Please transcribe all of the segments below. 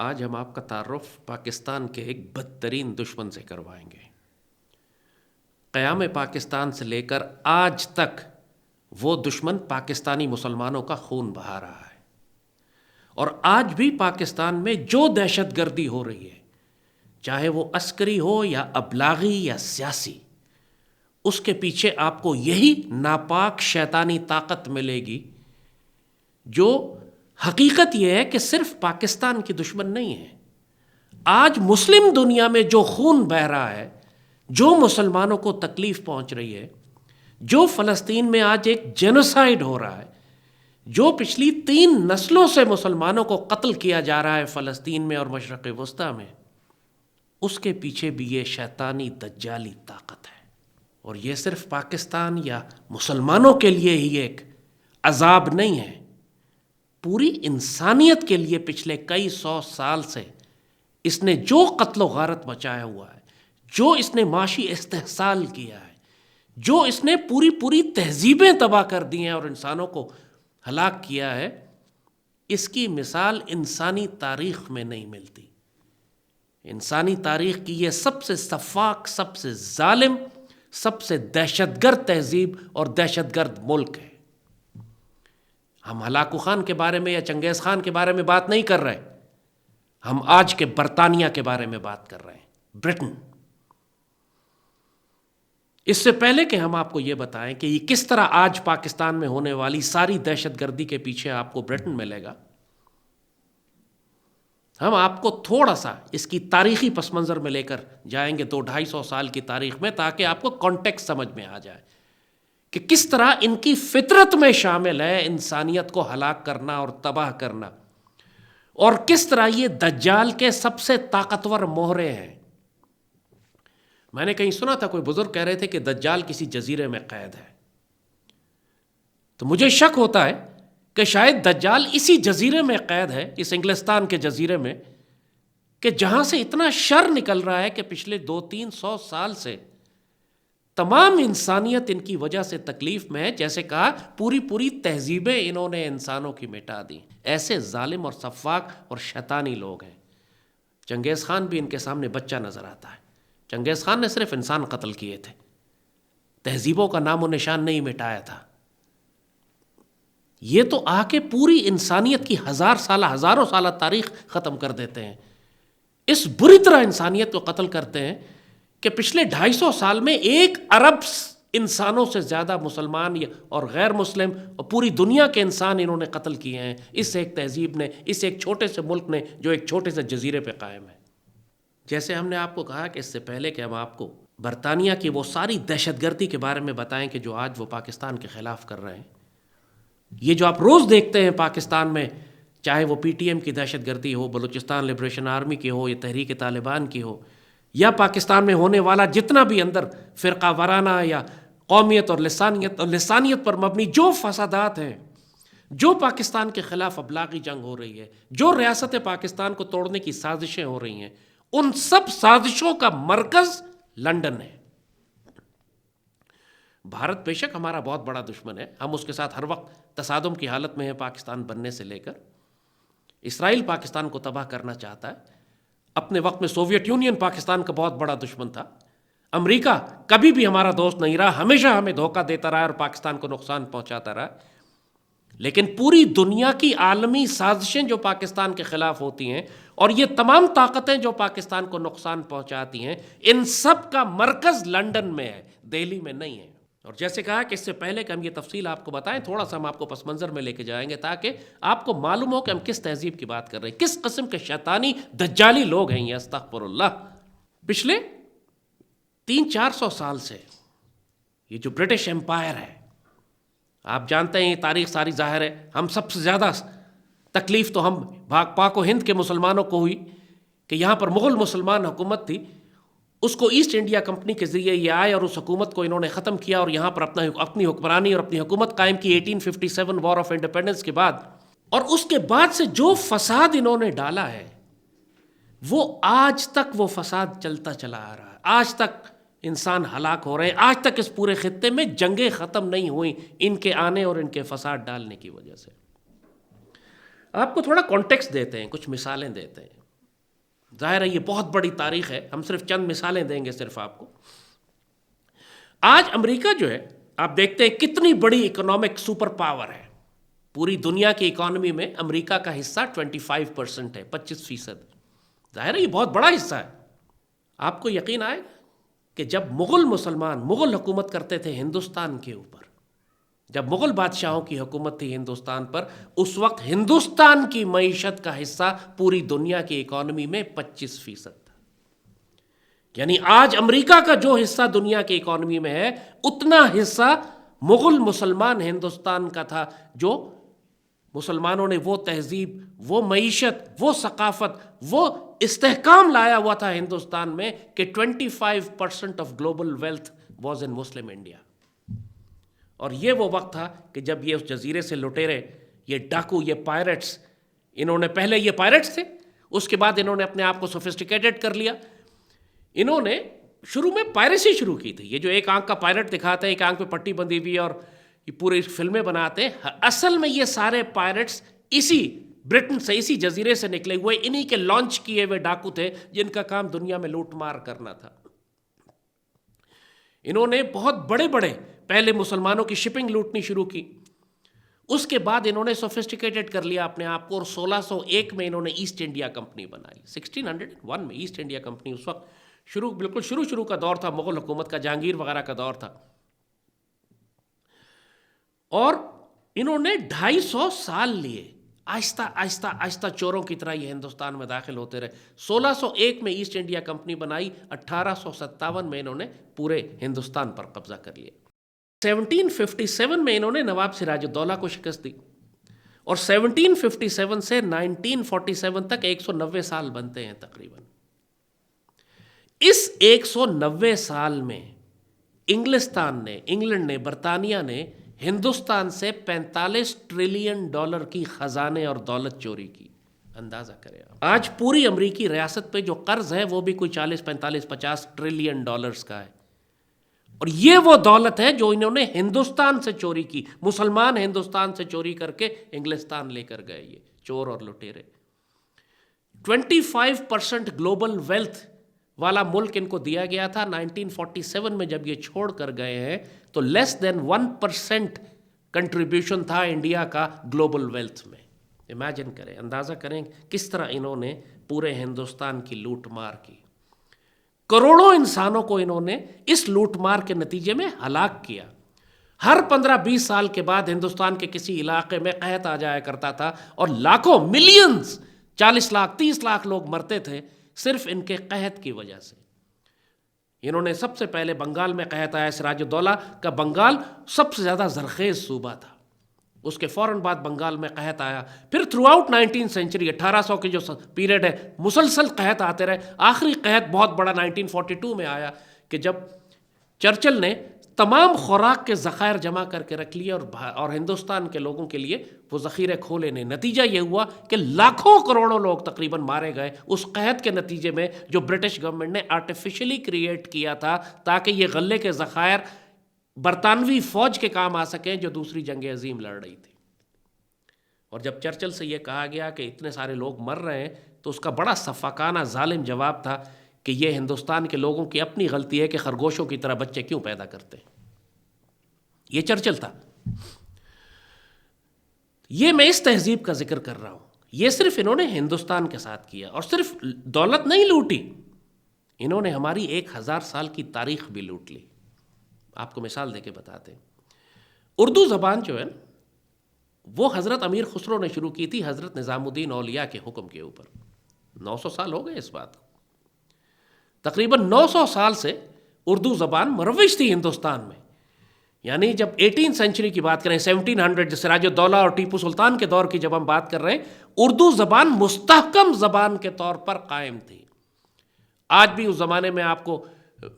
آج ہم آپ کا تعارف پاکستان کے ایک بدترین دشمن سے کروائیں گے۔ قیام پاکستان سے لے کر آج تک وہ دشمن پاکستانی مسلمانوں کا خون بہا رہا ہے، اور آج بھی پاکستان میں جو دہشت گردی ہو رہی ہے، چاہے وہ عسکری ہو یا ابلاغی یا سیاسی، اس کے پیچھے آپ کو یہی ناپاک شیطانی طاقت ملے گی، جو حقیقت یہ ہے کہ صرف پاکستان کی دشمن نہیں ہے۔ آج مسلم دنیا میں جو خون بہہ رہا ہے، جو مسلمانوں کو تکلیف پہنچ رہی ہے، جو فلسطین میں آج ایک جینوسائیڈ ہو رہا ہے، جو پچھلی 3 نسلوں سے مسلمانوں کو قتل کیا جا رہا ہے فلسطین میں اور مشرق وسطیٰ میں، اس کے پیچھے بھی یہ شیطانی دجالی طاقت ہے۔ اور یہ صرف پاکستان یا مسلمانوں کے لیے ہی ایک عذاب نہیں ہے، پوری انسانیت کے لیے پچھلے کئی 100 سال سے اس نے جو قتل و غارت مچایا ہوا ہے، جو اس نے معاشی استحصال کیا ہے، جو اس نے پوری تہذیبیں تباہ کر دی ہیں اور انسانوں کو ہلاک کیا ہے، اس کی مثال انسانی تاریخ میں نہیں ملتی۔ انسانی تاریخ کی یہ سب سے سفاک، سب سے ظالم، سب سے دہشت گرد تہذیب اور دہشت گرد ملک ہے۔ ہم ہلاکو خان کے بارے میں یا چنگیز خان کے بارے میں بات نہیں کر رہے، ہم آج کے برطانیہ کے بارے میں بات کر رہے ہیں، برٹن۔ اس سے پہلے کہ ہم آپ کو یہ بتائیں کہ یہ کس طرح آج پاکستان میں ہونے والی ساری دہشت گردی کے پیچھے آپ کو برٹن ملے گا، ہم آپ کو تھوڑا سا اس کی تاریخی پس منظر میں لے کر جائیں گے 200-250 سال کی تاریخ میں، تاکہ آپ کو کانٹیکسٹ سمجھ میں آ جائے کہ کس طرح ان کی فطرت میں شامل ہے انسانیت کو ہلاک کرنا اور تباہ کرنا، اور کس طرح یہ دجال کے سب سے طاقتور مہرے ہیں۔ میں نے کہیں سنا تھا، کوئی بزرگ کہہ رہے تھے کہ دجال کسی جزیرے میں قید ہے، تو مجھے شک ہوتا ہے کہ شاید دجال اسی جزیرے میں قید ہے، اس انگلستان کے جزیرے میں، کہ جہاں سے اتنا شر نکل رہا ہے کہ پچھلے 200-300 سال سے تمام انسانیت ان کی وجہ سے تکلیف میں ہے۔ جیسے کہا، پوری تہذیبیں انہوں نے انسانوں کی مٹا دی۔ ایسے ظالم اور سفاک اور شیطانی لوگ ہیں۔ چنگیز خان بھی ان کے سامنے بچہ نظر آتا ہے۔ چنگیز خان نے صرف انسان قتل کیے تھے، تہذیبوں کا نام و نشان نہیں مٹایا تھا۔ یہ تو آ کے پوری انسانیت کی ہزاروں سالہ تاریخ ختم کر دیتے ہیں، اس بری طرح انسانیت کو قتل کرتے ہیں کہ پچھلے 250 سال میں 1 ارب انسانوں سے زیادہ مسلمان اور غیر مسلم اور پوری دنیا کے انسان انہوں نے قتل کیے ہیں، اس ایک تہذیب نے، اس ایک چھوٹے سے ملک نے جو ایک چھوٹے سے جزیرے پہ قائم ہے۔ جیسے ہم نے آپ کو کہا کہ اس سے پہلے کہ ہم آپ کو برطانیہ کی وہ ساری دہشت گردی کے بارے میں بتائیں کہ جو آج وہ پاکستان کے خلاف کر رہے ہیں، یہ جو آپ روز دیکھتے ہیں پاکستان میں، چاہے وہ پی ٹی ایم کی دہشت گردی ہو، بلوچستان لبریشن آرمی کی ہو، یا تحریک طالبان کی ہو، یا پاکستان میں ہونے والا جتنا بھی اندر فرقہ وارانہ یا قومیت اور لسانیت پر مبنی جو فسادات ہیں، جو پاکستان کے خلاف ابلاغی جنگ ہو رہی ہے، جو ریاست پاکستان کو توڑنے کی سازشیں ہو رہی ہیں، ان سب سازشوں کا مرکز لندن ہے۔ بھارت بے شک ہمارا بہت بڑا دشمن ہے، ہم اس کے ساتھ ہر وقت تصادم کی حالت میں ہیں، پاکستان بننے سے لے کر۔ اسرائیل پاکستان کو تباہ کرنا چاہتا ہے، اپنے وقت میں سوویت یونین پاکستان کا بہت بڑا دشمن تھا، امریکہ کبھی بھی ہمارا دوست نہیں رہا، ہمیشہ ہمیں دھوکہ دیتا رہا اور پاکستان کو نقصان پہنچاتا رہا۔ لیکن پوری دنیا کی عالمی سازشیں جو پاکستان کے خلاف ہوتی ہیں، اور یہ تمام طاقتیں جو پاکستان کو نقصان پہنچاتی ہیں، ان سب کا مرکز لندن میں ہے، دہلی میں نہیں ہے۔ اور جیسے کہا کہ اس سے پہلے کہ ہم یہ تفصیل آپ کو بتائیں، تھوڑا سا ہم آپ کو پس منظر میں لے کے جائیں گے تاکہ آپ کو معلوم ہو کہ ہم کس تہذیب کی بات کر رہے ہیں، کس قسم کے شیطانی دجالی لوگ ہیں یہ، استغفر اللہ۔ پچھلے 300-400 سال سے یہ جو برٹش امپائر ہے، آپ جانتے ہیں یہ تاریخ ساری ظاہر ہے، ہم سب سے زیادہ تکلیف تو ہم پاک و ہند کے مسلمانوں کو ہوئی کہ یہاں پر مغل مسلمان حکومت تھی، اس کو ایسٹ انڈیا کمپنی کے ذریعے یہ آئے اور اس حکومت کو انہوں نے ختم کیا اور یہاں پر اپنی حکمرانی اور اپنی حکومت قائم کی 1857 وار آف انڈیپینڈنس کے بعد۔ اور اس کے بعد سے جو فساد انہوں نے ڈالا ہے، وہ آج تک وہ فساد چلتا چلا آ رہا ہے، آج تک انسان ہلاک ہو رہے ہیں، آج تک اس پورے خطے میں جنگیں ختم نہیں ہوئیں ان کے آنے اور ان کے فساد ڈالنے کی وجہ سے۔ آپ کو تھوڑا کانٹیکسٹ دیتے ہیں، کچھ مثالیں دیتے ہیں۔ ظاہر ہے یہ بہت بڑی تاریخ ہے، ہم صرف چند مثالیں دیں گے صرف آپ کو. آج امریکہ جو ہے آپ دیکھتے ہیں کتنی بڑی اکنامک سپر پاور ہے. پوری دنیا کی اکانومی میں امریکہ کا حصہ 25% ہے، 25%. ظاہر ہے یہ بہت بڑا حصہ ہے. آپ کو یقین آئے کہ جب مغل حکومت کرتے تھے ہندوستان کے اوپر، جب مغل بادشاہوں کی حکومت تھی ہندوستان پر، اس وقت ہندوستان کی معیشت کا حصہ پوری دنیا کی اکانومی میں 25% تھا. یعنی آج امریکہ کا جو حصہ دنیا کی اکانومی میں ہے، اتنا حصہ مغل مسلمان ہندوستان کا تھا. جو مسلمانوں نے وہ تہذیب، وہ معیشت، وہ ثقافت، وہ استحکام لایا ہوا تھا ہندوستان میں کہ 25% of global wealth was in Muslim India. اور یہ وہ وقت تھا کہ جب یہ اس جزیرے سے لٹیرے، یہ ڈاکو، یہ پائرٹس، انہوں نے پہلے یہ پائرٹس تھے، اس کے بعد انہوں نے اپنے آپ کو سوفسٹیکیٹڈ کر لیا. انہوں نے شروع میں پائریسی شروع کی تھی. یہ جو ایک آنکھ کا پائرٹ دکھاتے ہیں، ایک آنکھ پہ پٹی بندھی ہوئی اور یہ پورے فلمیں بناتے ہیں، اصل میں یہ سارے پائرٹس اسی برٹن سے، اسی جزیرے سے نکلے ہوئے، انہی کے لانچ کیے ہوئے ڈاکو تھے جن کا کام دنیا میں لوٹ مار کرنا تھا. انہوں نے بہت بڑے بڑے پہلے مسلمانوں کی شپنگ لوٹنی شروع کی. اس کے بعد انہوں نے سوفسٹیکیٹڈ کر لیا اپنے آپ کو، اور 1601 میں انہوں نے ایسٹ انڈیا کمپنی بنائی. 1601 میں ایسٹ انڈیا کمپنی، اس وقت بالکل شروع کا دور تھا، مغل حکومت کا، جہانگیر وغیرہ کا دور تھا. اور انہوں نے 250 سال لیے، آہستہ آہستہ آہستہ چوروں کی طرح یہ ہندوستان میں داخل ہوتے رہے. 1601 میں ایسٹ انڈیا کمپنی بنائی، 1857 میں انہوں نے پورے ہندوستان پر قبضہ کر لیا. 1757 میں انہوں نے نواب سراج الدولہ کو شکست دی، اور 1757 سے 1947 تک 190 سال بنتے ہیں تقریباً. اس 190 سال میں انگلستان نے، انگلینڈ نے، برطانیہ نے ہندوستان سے $45 ٹریلین کی خزانے اور دولت چوری کی. اندازہ کریں آپ، آج پوری امریکی ریاست پہ جو قرض ہے وہ بھی کوئی 40، 45، 50 ٹریلین ڈالرز کا ہے. اور یہ وہ دولت ہے جو انہوں نے ہندوستان سے چوری کی. مسلمان ہندوستان سے چوری کر کے انگلستان لے کر گئے یہ چور اور لٹیرے. 25% گلوبل ویلتھ والا ملک ان کو دیا گیا تھا. 1947 میں جب یہ چھوڑ کر گئے ہیں تو لیس دین 1% کنٹریبیوشن تھا انڈیا کا گلوبل ویلتھ میں. امیجن کریں، اندازہ کریں کس طرح انہوں نے پورے ہندوستان کی لوٹ مار کی. کروڑوں انسانوں کو انہوں نے اس لوٹ مار کے نتیجے میں ہلاک کیا. ہر 15-20 سال کے بعد ہندوستان کے کسی علاقے میں قحط آ جایا کرتا تھا، اور لاکھوں، ملینز، 40 لاکھ 30 لاکھ لوگ مرتے تھے صرف ان کے قحط کی وجہ سے. انہوں نے سب سے پہلے بنگال میں قحط آیا، سراج الدولہ کا بنگال سب سے زیادہ زرخیز صوبہ تھا، اس کے فوراً بعد بنگال میں قحط آیا. پھر تھرو آؤٹ 19 سینچری، 1800 کی جو پیریڈ ہے، مسلسل قحط آتے رہے. آخری قحط بہت بڑا 1942 میں آیا کہ جب چرچل نے تمام خوراک کے ذخائر جمع کر کے رکھ لیے اور ہندوستان کے لوگوں کے لیے وہ ذخیرے کھولے نہیں. نتیجہ یہ ہوا کہ لاکھوں کروڑوں لوگ تقریباً مارے گئے اس قحط کے نتیجے میں، جو برٹش گورنمنٹ نے آرٹیفیشلی کریٹ کیا تھا تاکہ یہ غلے کے ذخائر برطانوی فوج کے کام آ سکیں جو دوسری جنگ عظیم لڑ رہی تھی. اور جب چرچل سے یہ کہا گیا کہ اتنے سارے لوگ مر رہے ہیں تو اس کا بڑا سفاکانہ ظالم جواب تھا کہ یہ ہندوستان کے لوگوں کی اپنی غلطی ہے کہ خرگوشوں کی طرح بچے کیوں پیدا کرتے ہیں. یہ چرچل تھا. یہ میں اس تہذیب کا ذکر کر رہا ہوں. یہ صرف انہوں نے ہندوستان کے ساتھ کیا، اور صرف دولت نہیں لوٹی، انہوں نے ہماری 1000 سال کی تاریخ بھی لوٹ لی. آپ کو مثال دے کے بتاتے ہیں. اردو زبان جو ہے وہ حضرت امیر خسرو نے شروع کی تھی حضرت نظام الدین اولیاء کے حکم کے اوپر. 900 سال ہو گئے اس بات کو. تقریباً 900 سال سے اردو زبان مروج تھی ہندوستان میں. یعنی جب 18 سینچری کی بات کریں، 1700 سراج الدولہ اور ٹیپو سلطان کے دور کی جب ہم بات کر رہے ہیں، اردو زبان مستحکم زبان کے طور پر قائم تھی. آج بھی اس زمانے میں آپ کو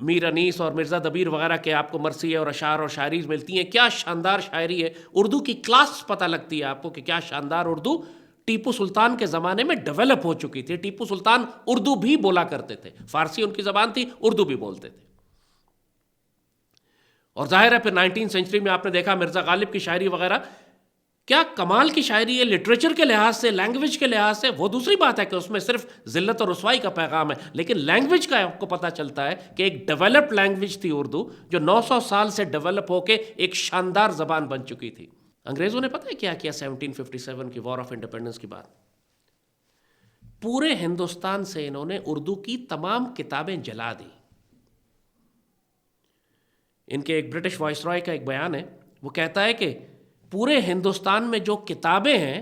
میر انیس اور مرزا دبیر وغیرہ کے آپ کو مرثیے اور اشعار اور شاعری ملتی ہیں. کیا شاندار شاعری ہے، اردو کی کلاس پتہ لگتی ہے آپ کو کہ کیا شاندار اردو ٹیپو سلطان کے زمانے میں ڈیولپ ہو چکی تھی. ٹیپو سلطان اردو بھی بولا کرتے تھے، فارسی ان کی زبان تھی، اردو بھی بولتے تھے. اور ظاہر ہے پھر 19 سینچری میں آپ نے دیکھا مرزا غالب کی شاعری وغیرہ کیا کمال کی شاعری ہے لٹریچر کے لحاظ سے، لینگویج کے لحاظ سے، وہ دوسری بات ہے کہ اس میں صرف ذلت اور رسوائی کا پیغام ہے، لیکن لینگویج کا آپ کو پتہ چلتا ہے کہ ایک ڈیولپڈ لینگویج تھی اردو، جو 900 سال سے ڈیولپ ہو کے ایک شاندار زبان بن چکی تھی۔ انگریزوں نے پتہ ہے کیا کیا 1757 کی وار آف انڈیپینڈنس کے بعد؟ پورے ہندوستان سے انہوں نے اردو کی تمام کتابیں جلا دی۔ ان کے ایک برٹش وائس رائے کا ایک بیان ہے، وہ کہتا ہے کہ پورے ہندوستان میں جو کتابیں ہیں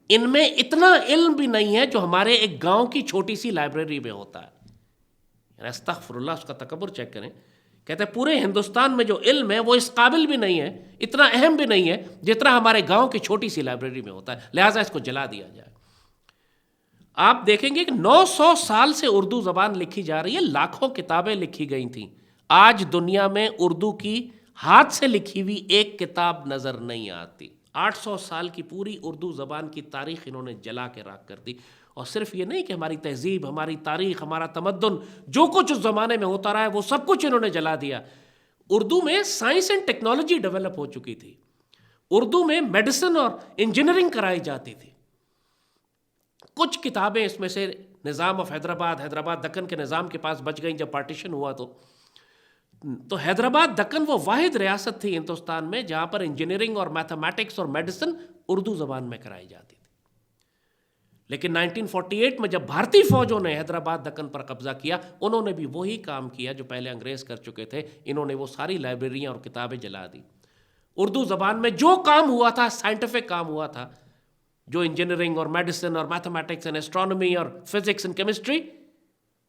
ان میں اتنا علم بھی نہیں ہے جو ہمارے ایک گاؤں کی چھوٹی سی لائبریری میں ہوتا ہے۔ یعنی استغفر اللہ، اس کا تکبر چیک کریں۔ کہتے ہیں پورے ہندوستان میں جو علم ہے وہ اس قابل بھی نہیں ہے، اتنا اہم بھی نہیں ہے جتنا ہمارے گاؤں کی چھوٹی سی لائبریری میں ہوتا ہے، لہٰذا اس کو جلا دیا جائے۔ آپ دیکھیں گے کہ 900 سال سے اردو زبان لکھی جا رہی ہے، لاکھوں کتابیں لکھی گئی تھیں۔ آج دنیا میں اردو کی ہاتھ سے لکھی ہوئی ایک کتاب نظر نہیں آتی۔ 800 سال کی پوری اردو زبان کی تاریخ انہوں نے جلا کے راکھ کر دی۔ اور صرف یہ نہیں کہ ہماری تہذیب، ہماری تاریخ، ہمارا تمدن، جو کچھ اس زمانے میں ہوتا رہا ہے وہ سب کچھ انہوں نے جلا دیا۔ اردو میں سائنس اینڈ ٹیکنالوجی ڈیولپ ہو چکی تھی، اردو میں میڈیسن اور انجینئرنگ کرائی جاتی تھی۔ کچھ کتابیں اس میں سے نظام آف حیدرآباد دکن کے نظام کے پاس بچ گئیں جب پارٹیشن ہوا تو حیدرآباد دکن وہ واحد ریاست تھی ہندوستان میں جہاں پر انجینئرنگ اور میتھمیٹکس اور میڈیسن اردو زبان میں کرائی جاتی تھی۔ لیکن 1948 میں جب بھارتی فوجوں نے حیدرآباد دکن پر قبضہ کیا، انہوں نے بھی وہی کام کیا جو پہلے انگریز کر چکے تھے، انہوں نے وہ ساری لائبریریاں اور کتابیں جلا دی۔ اردو زبان میں جو کام ہوا تھا، سائنٹیفک کام ہوا تھا، جو انجینئرنگ اور میڈیسن اور میتھمیٹکس اینڈ اسٹرانومی اور فزکس اینڈ کیمسٹری،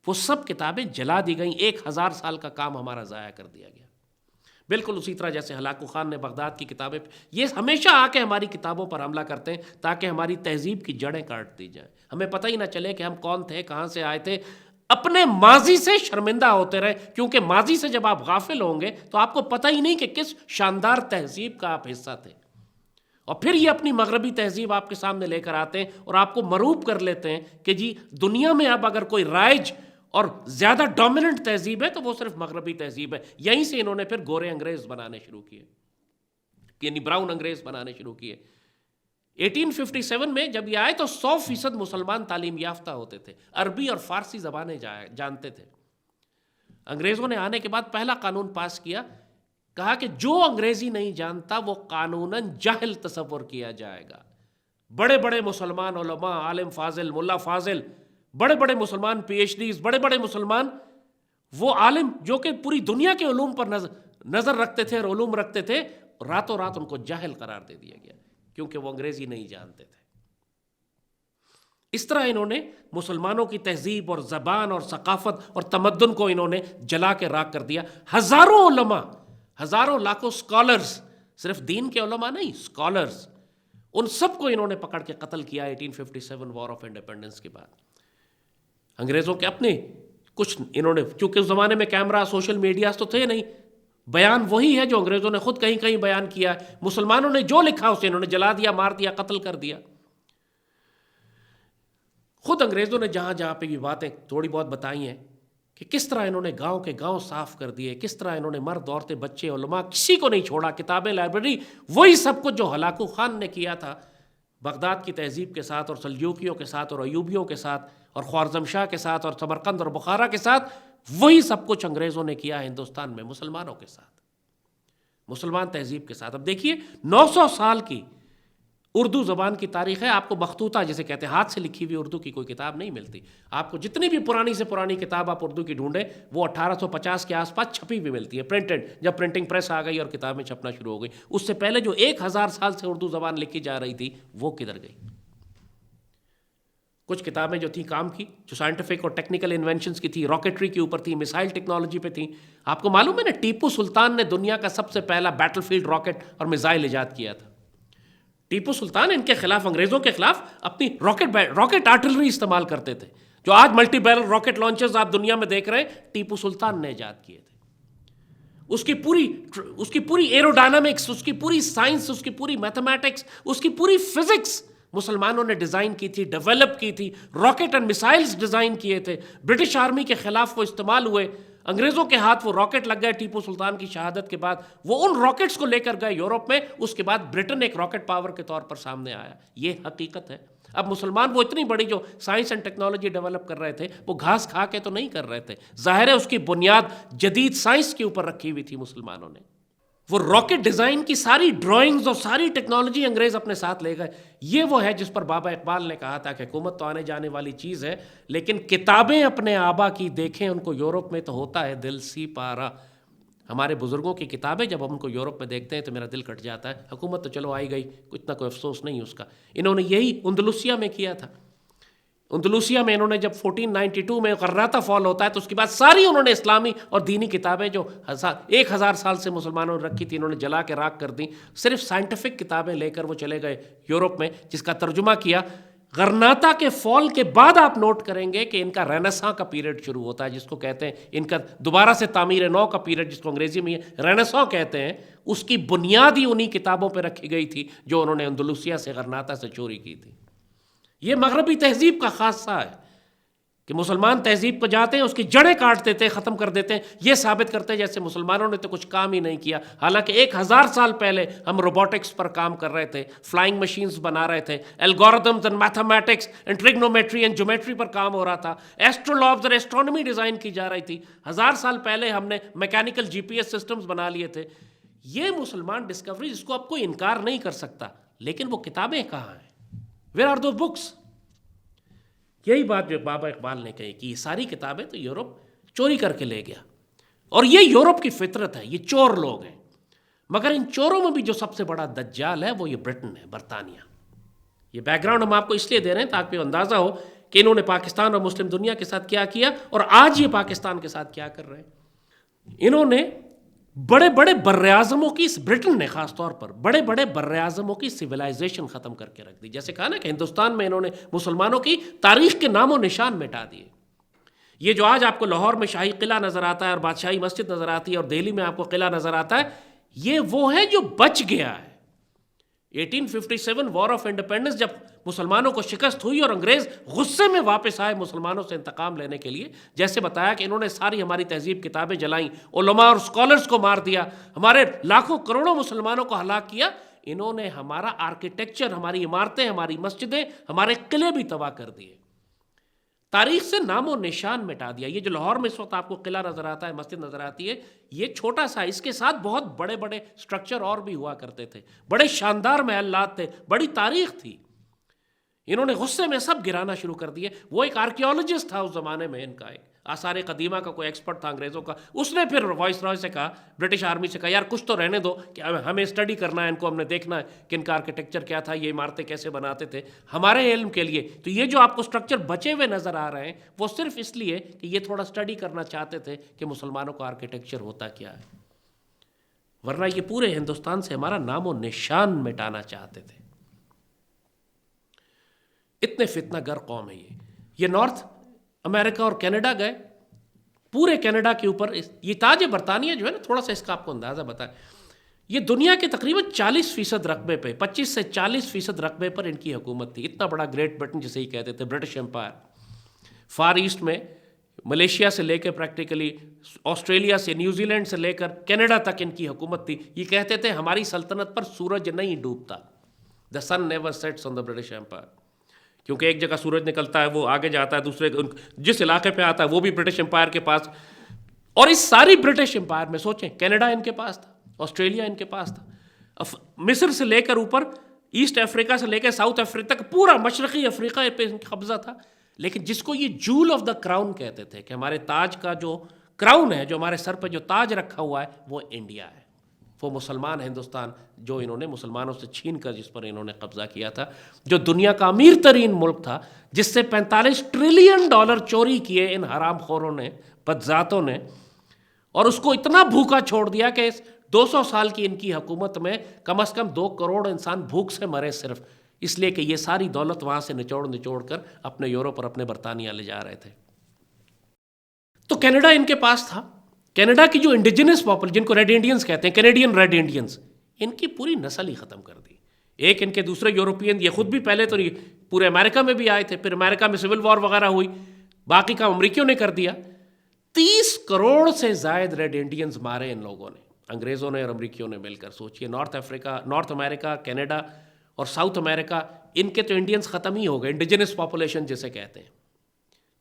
وہ سب کتابیں جلا دی گئیں۔ 1000 سال کا کام ہمارا ضائع کر دیا گیا۔ بالکل اسی طرح جیسے ہلاکو خان نے بغداد کی کتابیں، یہ ہمیشہ آ کے ہماری کتابوں پر حملہ کرتے ہیں تاکہ ہماری تہذیب کی جڑیں کاٹ دی جائیں، ہمیں پتہ ہی نہ چلے کہ ہم کون تھے، کہاں سے آئے تھے، اپنے ماضی سے شرمندہ ہوتے رہے، کیونکہ ماضی سے جب آپ غافل ہوں گے تو آپ کو پتہ ہی نہیں کہ کس شاندار تہذیب کا آپ حصہ تھے، اور پھر یہ اپنی مغربی تہذیب آپ کے سامنے لے کر آتے ہیں اور آپ کو مرعوب کر لیتے ہیں کہ جی دنیا میں اب اگر کوئی رائج اور زیادہ ڈومیننٹ تہذیب ہے تو وہ صرف مغربی تہذیب ہے۔ یہیں سے انہوں نے پھر گورے انگریز بنانے شروع کیے، یعنی براؤن انگریز بنانے شروع کیے۔ 1857 میں جب یہ آئے تو 100% مسلمان تعلیم یافتہ ہوتے تھے، عربی اور فارسی زبانیں جانتے تھے۔ انگریزوں نے آنے کے بعد پہلا قانون پاس کیا، کہا کہ جو انگریزی نہیں جانتا وہ قانوناً جاہل تصور کیا جائے گا۔ بڑے بڑے مسلمان علماء، عالم فاضل، ملا فاضل، بڑے بڑے مسلمان پی ایچ ڈیز، بڑے بڑے مسلمان وہ عالم جو کہ پوری دنیا کے علوم پر نظر رکھتے تھے اور علوم رکھتے تھے، راتوں رات ان کو جاہل قرار دے دیا گیا کیونکہ وہ انگریزی نہیں جانتے تھے۔ اس طرح انہوں نے مسلمانوں کی تہذیب اور زبان اور ثقافت اور تمدن کو انہوں نے جلا کے راکھ کر دیا۔ ہزاروں علماء، ہزاروں لاکھوں سکالرز، صرف دین کے علماء نہیں، سکالرز، ان سب کو انہوں نے پکڑ کے قتل کیا 1857 وار آف انڈیپینڈنس کے بعد۔ انگریزوں کے اپنے کچھ انہوں نے، چونکہ اس زمانے میں کیمرہ، سوشل میڈیاز تو تھے نہیں، بیان وہی ہے جو انگریزوں نے خود کہیں کہیں بیان کیا ہے۔ مسلمانوں نے جو لکھا اسے انہوں نے جلا دیا، مار دیا، قتل کر دیا۔ خود انگریزوں نے جہاں جہاں پہ یہ باتیں تھوڑی بہت بتائی ہیں کہ کس طرح انہوں نے گاؤں کے گاؤں صاف کر دیے، کس طرح انہوں نے مرد، عورتیں، بچے، علماء، کسی کو نہیں چھوڑا، کتابیں، لائبریری، وہی سب کچھ جو ہلاکو خان نے کیا تھا بغداد کی تہذیب کے ساتھ اور سلجوکیوں کے ساتھ اور ایوبیوں کے ساتھ اور خوارزم شاہ کے ساتھ اور سمرقند اور بخارا کے ساتھ، وہی سب کچھ انگریزوں نے کیا ہندوستان میں مسلمانوں کے ساتھ، مسلمان تہذیب کے ساتھ۔ اب دیکھیے 900 سال کی اردو زبان کی تاریخ ہے، آپ کو مخطوطہ جسے کہتے ہیں ہاتھ سے لکھی ہوئی اردو کی کوئی کتاب نہیں ملتی۔ آپ کو جتنی بھی پرانی سے پرانی کتاب آپ اردو کی ڈھونڈیں وہ 1850 کے آس پاس چھپی ہوئی ملتی ہے، پرنٹڈ، جب پرنٹنگ پریس آ گئی اور کتابیں چھپنا شروع ہو گئی۔ اس سے پہلے جو 1000 سال سے اردو زبان لکھی جا رہی تھی وہ کدھر گئی؟ کچھ کتابیں جو تھیں کام کی، جو سائنٹیفک اور ٹیکنیکل انوینشنز کی تھی، راکٹری کے اوپر تھی، میسائل ٹیکنالوجی پہ تھیں۔ آپ کو معلوم ہے نا ٹیپو سلطان نے دنیا کا سب سے پہلا بیٹل فیلڈ راکٹ اور میزائل ایجاد کیا تھا۔ ٹیپو سلطان ان کے خلاف، انگریزوں کے خلاف اپنی راکٹ آرٹلری استعمال کرتے تھے۔ جو آج ملٹی بیرل راکٹ لانچرز آپ دنیا میں دیکھ رہے ہیں، ٹیپو سلطان نے ایجاد کیے تھے۔ اس کی پوری ایروڈائنامکس، اس کی پوری سائنس، اس کی پوری میتھمیٹکس، اس کی پوری فزکس مسلمانوں نے ڈیزائن کی تھی، ڈیولپ کی تھی۔ راکٹ اینڈ میسائلز ڈیزائن کیے تھے، برٹش آرمی کے خلاف وہ استعمال ہوئے۔ انگریزوں کے ہاتھ وہ راکٹ لگ گئے ٹیپو سلطان کی شہادت کے بعد، وہ ان راکٹس کو لے کر گئے یورپ میں، اس کے بعد برٹن ایک راکٹ پاور کے طور پر سامنے آیا. یہ حقیقت ہے. اب مسلمان وہ اتنی بڑی جو سائنس اینڈ ٹیکنالوجی ڈیولپ کر رہے تھے، وہ گھاس کھا کے تو نہیں کر رہے تھے، ظاہر ہے اس کی بنیاد جدید سائنس کے اوپر رکھی ہوئی تھی مسلمانوں نے. وہ راکٹ ڈیزائن کی ساری ڈرائنگز اور ساری ٹیکنالوجی انگریز اپنے ساتھ لے گئے. یہ وہ ہے جس پر بابا اقبال نے کہا تھا کہ حکومت تو آنے جانے والی چیز ہے، لیکن کتابیں اپنے آبا کی دیکھیں ان کو یورپ میں تو ہوتا ہے دل سی پارا. ہمارے بزرگوں کی کتابیں جب ہم ان کو یورپ میں دیکھتے ہیں تو میرا دل کٹ جاتا ہے. حکومت تو چلو آئی گئی، اتنا کوئی افسوس نہیں اس کا. انہوں نے یہی اندلسیہ میں کیا تھا. اندلسیہ میں انہوں نے جب 1492 میں غرناطہ فال ہوتا ہے تو اس کے بعد ساری انہوں نے اسلامی اور دینی کتابیں جو 1000 سال سے مسلمانوں نے رکھی تھی انہوں نے جلا کے راکھ کر دیں. صرف سائنٹیفک کتابیں لے کر وہ چلے گئے یورپ میں، جس کا ترجمہ کیا. غرناطہ کے فال کے بعد آپ نوٹ کریں گے کہ ان کا رینیساں کا پیریڈ شروع ہوتا ہے، جس کو کہتے ہیں ان کا دوبارہ سے تعمیر نو کا پیریڈ، جس کو انگریزی میں رینیساں کہتے ہیں. اس کی بنیاد ہی انہی کتابوں پہ رکھی گئی تھی جو انہوں نے اندلسیہ سے غرناطہ سے چوری کی تھی. یہ مغربی تہذیب کا خاصہ ہے کہ مسلمان تہذیب کو جاتے ہیں، اس کی جڑیں کاٹ دیتے ہیں، ختم کر دیتے ہیں، یہ ثابت کرتے ہیں جیسے مسلمانوں نے تو کچھ کام ہی نہیں کیا. حالانکہ 1000 سال پہلے ہم روبوٹکس پر کام کر رہے تھے، فلائنگ مشینز بنا رہے تھے، algorithms and mathematics and trigonometry and geometry پر کام ہو رہا تھا، ایسٹرولابز اور ایسٹرونومی ڈیزائن کی جا رہی تھی. 1000 سال پہلے ہم نے میکینیکل GPS سسٹمز بنا لیے تھے. یہ مسلمان ڈسکوری جس کو اب کوئی انکار نہیں کر سکتا. لیکن وہ کتابیں کہاں ہیں؟ Where are the books? یہی بات جو بابا اقبال نے کہی کہ یہ ساری کتابیں تو یورپ چوری کر کے لے گیا. اور یہ یورپ کی فطرت ہے، یہ چور لوگ ہیں. مگر ان چوروں میں بھی جو سب سے بڑا دجال ہے وہ یہ برٹن ہے، برطانیہ. یہ بیک گراؤنڈ ہم آپ کو اس لیے دے رہے ہیں تاکہ اندازہ ہو کہ انہوں نے پاکستان اور مسلم دنیا کے ساتھ کیا کیا اور آج یہ پاکستان کے ساتھ کیا کر رہے ہیں. انہوں نے بڑے بڑے براعظموں کی، برٹن نے خاص طور پر بڑے بڑے براعظموں کی سویلائزیشن ختم کر کے رکھ دی. جیسے کہا نا کہ ہندوستان میں انہوں نے مسلمانوں کی تاریخ کے نام و نشان مٹا دیے. یہ جو آج آپ کو لاہور میں شاہی قلعہ نظر آتا ہے اور بادشاہی مسجد نظر آتی ہے اور دہلی میں آپ کو قلعہ نظر آتا ہے، یہ وہ ہے جو بچ گیا ہے. 1857 وار آف انڈیپینڈنس جب مسلمانوں کو شکست ہوئی اور انگریز غصے میں واپس آئے مسلمانوں سے انتقام لینے کے لیے، جیسے بتایا کہ انہوں نے ساری ہماری تہذیب کتابیں جلائیں، علماء اور اسکالرز کو مار دیا، ہمارے لاکھوں کروڑوں مسلمانوں کو ہلاک کیا. انہوں نے ہمارا آرکیٹیکچر، ہماری عمارتیں، ہماری مسجدیں، ہمارے قلعے بھی تباہ کر دیے. تاریخ سے نام و نشان مٹا دیا. یہ جو لاہور میں اس وقت آپ کو قلعہ نظر آتا ہے، مسجد نظر آتی ہے، یہ چھوٹا سا، اس کے ساتھ بہت بڑے بڑے سٹرکچر اور بھی ہوا کرتے تھے، بڑے شاندار محلات تھے، بڑی تاریخ تھی. انہوں نے غصے میں سب گرانا شروع کر دیے. وہ ایک آرکیولوجسٹ تھا اس زمانے میں، ان کا ایک آثار قدیمہ کا کوئی ایکسپرٹ تھا انگریزوں کا. اس نے پھر وائس رائے سے کہا، برٹش آرمی سے کہا، یار کچھ تو رہنے دو، کہ ہمیں اسٹڈی کرنا ہے ان کو، ہم نے دیکھنا ہے کہ ان کا آرکیٹیکچر کیا تھا، یہ عمارتیں کیسے بناتے تھے ہمارے علم کے لیے. تو یہ جو آپ کو اسٹرکچر بچے ہوئے نظر آ رہے ہیں وہ صرف اس لیے کہ یہ تھوڑا اسٹڈی کرنا چاہتے تھے کہ مسلمانوں کا آرکیٹیکچر ہوتا کیا ہے، ورنہ یہ پورے ہندوستان سے ہمارا نام و نشان مٹانا چاہتے تھے. اتنے فتنہ گر قوم ہے یہ نارتھ امریکہ اور کینیڈا گئے، پورے کینیڈا کے اوپر یہ تاج برطانیہ جو ہے نا، تھوڑا سا اس کا آپ کو اندازہ بتائیں، یہ دنیا کے تقریباً 40% رقبے پہ، 25 سے 40% رقبے پر ان کی حکومت تھی. اتنا بڑا گریٹ برٹن جسے ہی کہتے تھے، برٹش امپائر. فار ایسٹ میں ملیشیا سے لے کے پریکٹیکلی آسٹریلیا سے، نیوزی لینڈ سے لے کر کینیڈا تک ان کی حکومت تھی. یہ کہتے تھے ہماری سلطنت پر سورج نہیں ڈوبتا، the sun never sets on the British empire. کیونکہ ایک جگہ سورج نکلتا ہے، وہ آگے جاتا ہے، دوسرے جس علاقے پہ آتا ہے وہ بھی برٹش امپائر کے پاس. اور اس ساری برٹش امپائر میں سوچیں، کینیڈا ان کے پاس تھا، آسٹریلیا ان کے پاس تھا، مصر سے لے کر اوپر ایسٹ افریقہ سے لے کے ساؤتھ افریقہ تک پورا مشرقی افریقہ پہ قبضہ تھا. لیکن جس کو یہ جول آف دا کراؤن کہتے تھے کہ ہمارے تاج کا جو کراؤن ہے، جو ہمارے سر پہ جو تاج رکھا ہوا ہے، وہ انڈیا ہے، وہ مسلمان ہندوستان جو انہوں نے مسلمانوں سے چھین کر جس پر انہوں نے قبضہ کیا تھا، جو دنیا کا امیر ترین ملک تھا، جس سے $45 ٹریلین چوری کیے ان حرام خوروں نے، بدذاتوں نے، اور اس کو اتنا بھوکا چھوڑ دیا کہ 200 سال کی ان کی حکومت میں کم از کم 2 کروڑ انسان بھوک سے مرے، صرف اس لیے کہ یہ ساری دولت وہاں سے نچوڑ کر اپنے یورپ اور اپنے برطانیہ لے جا رہے تھے. تو کینیڈا ان کے پاس تھا. کینیڈا کی جو انڈیجنس پاپل، جن کو ریڈ انڈینز کہتے ہیں، کینیڈین ریڈ انڈینز، ان کی پوری نسل ہی ختم کر دی. ایک ان کے دوسرے یورپین، یہ خود بھی پہلے تو پورے امریکہ میں بھی آئے تھے، پھر امریکہ میں سول وار وغیرہ ہوئی، باقی کام امریکیوں نے کر دیا. 30 کروڑ سے زائد ریڈ انڈینز مارے ان لوگوں نے، انگریزوں نے اور امریکیوں نے مل کر. سوچئے نارتھ امریکہ، کینیڈا اور ساؤتھ امریکہ، ان کے تو انڈینز ختم ہی ہو گئے، انڈیجنس پاپولیشن جسے کہتے ہیں.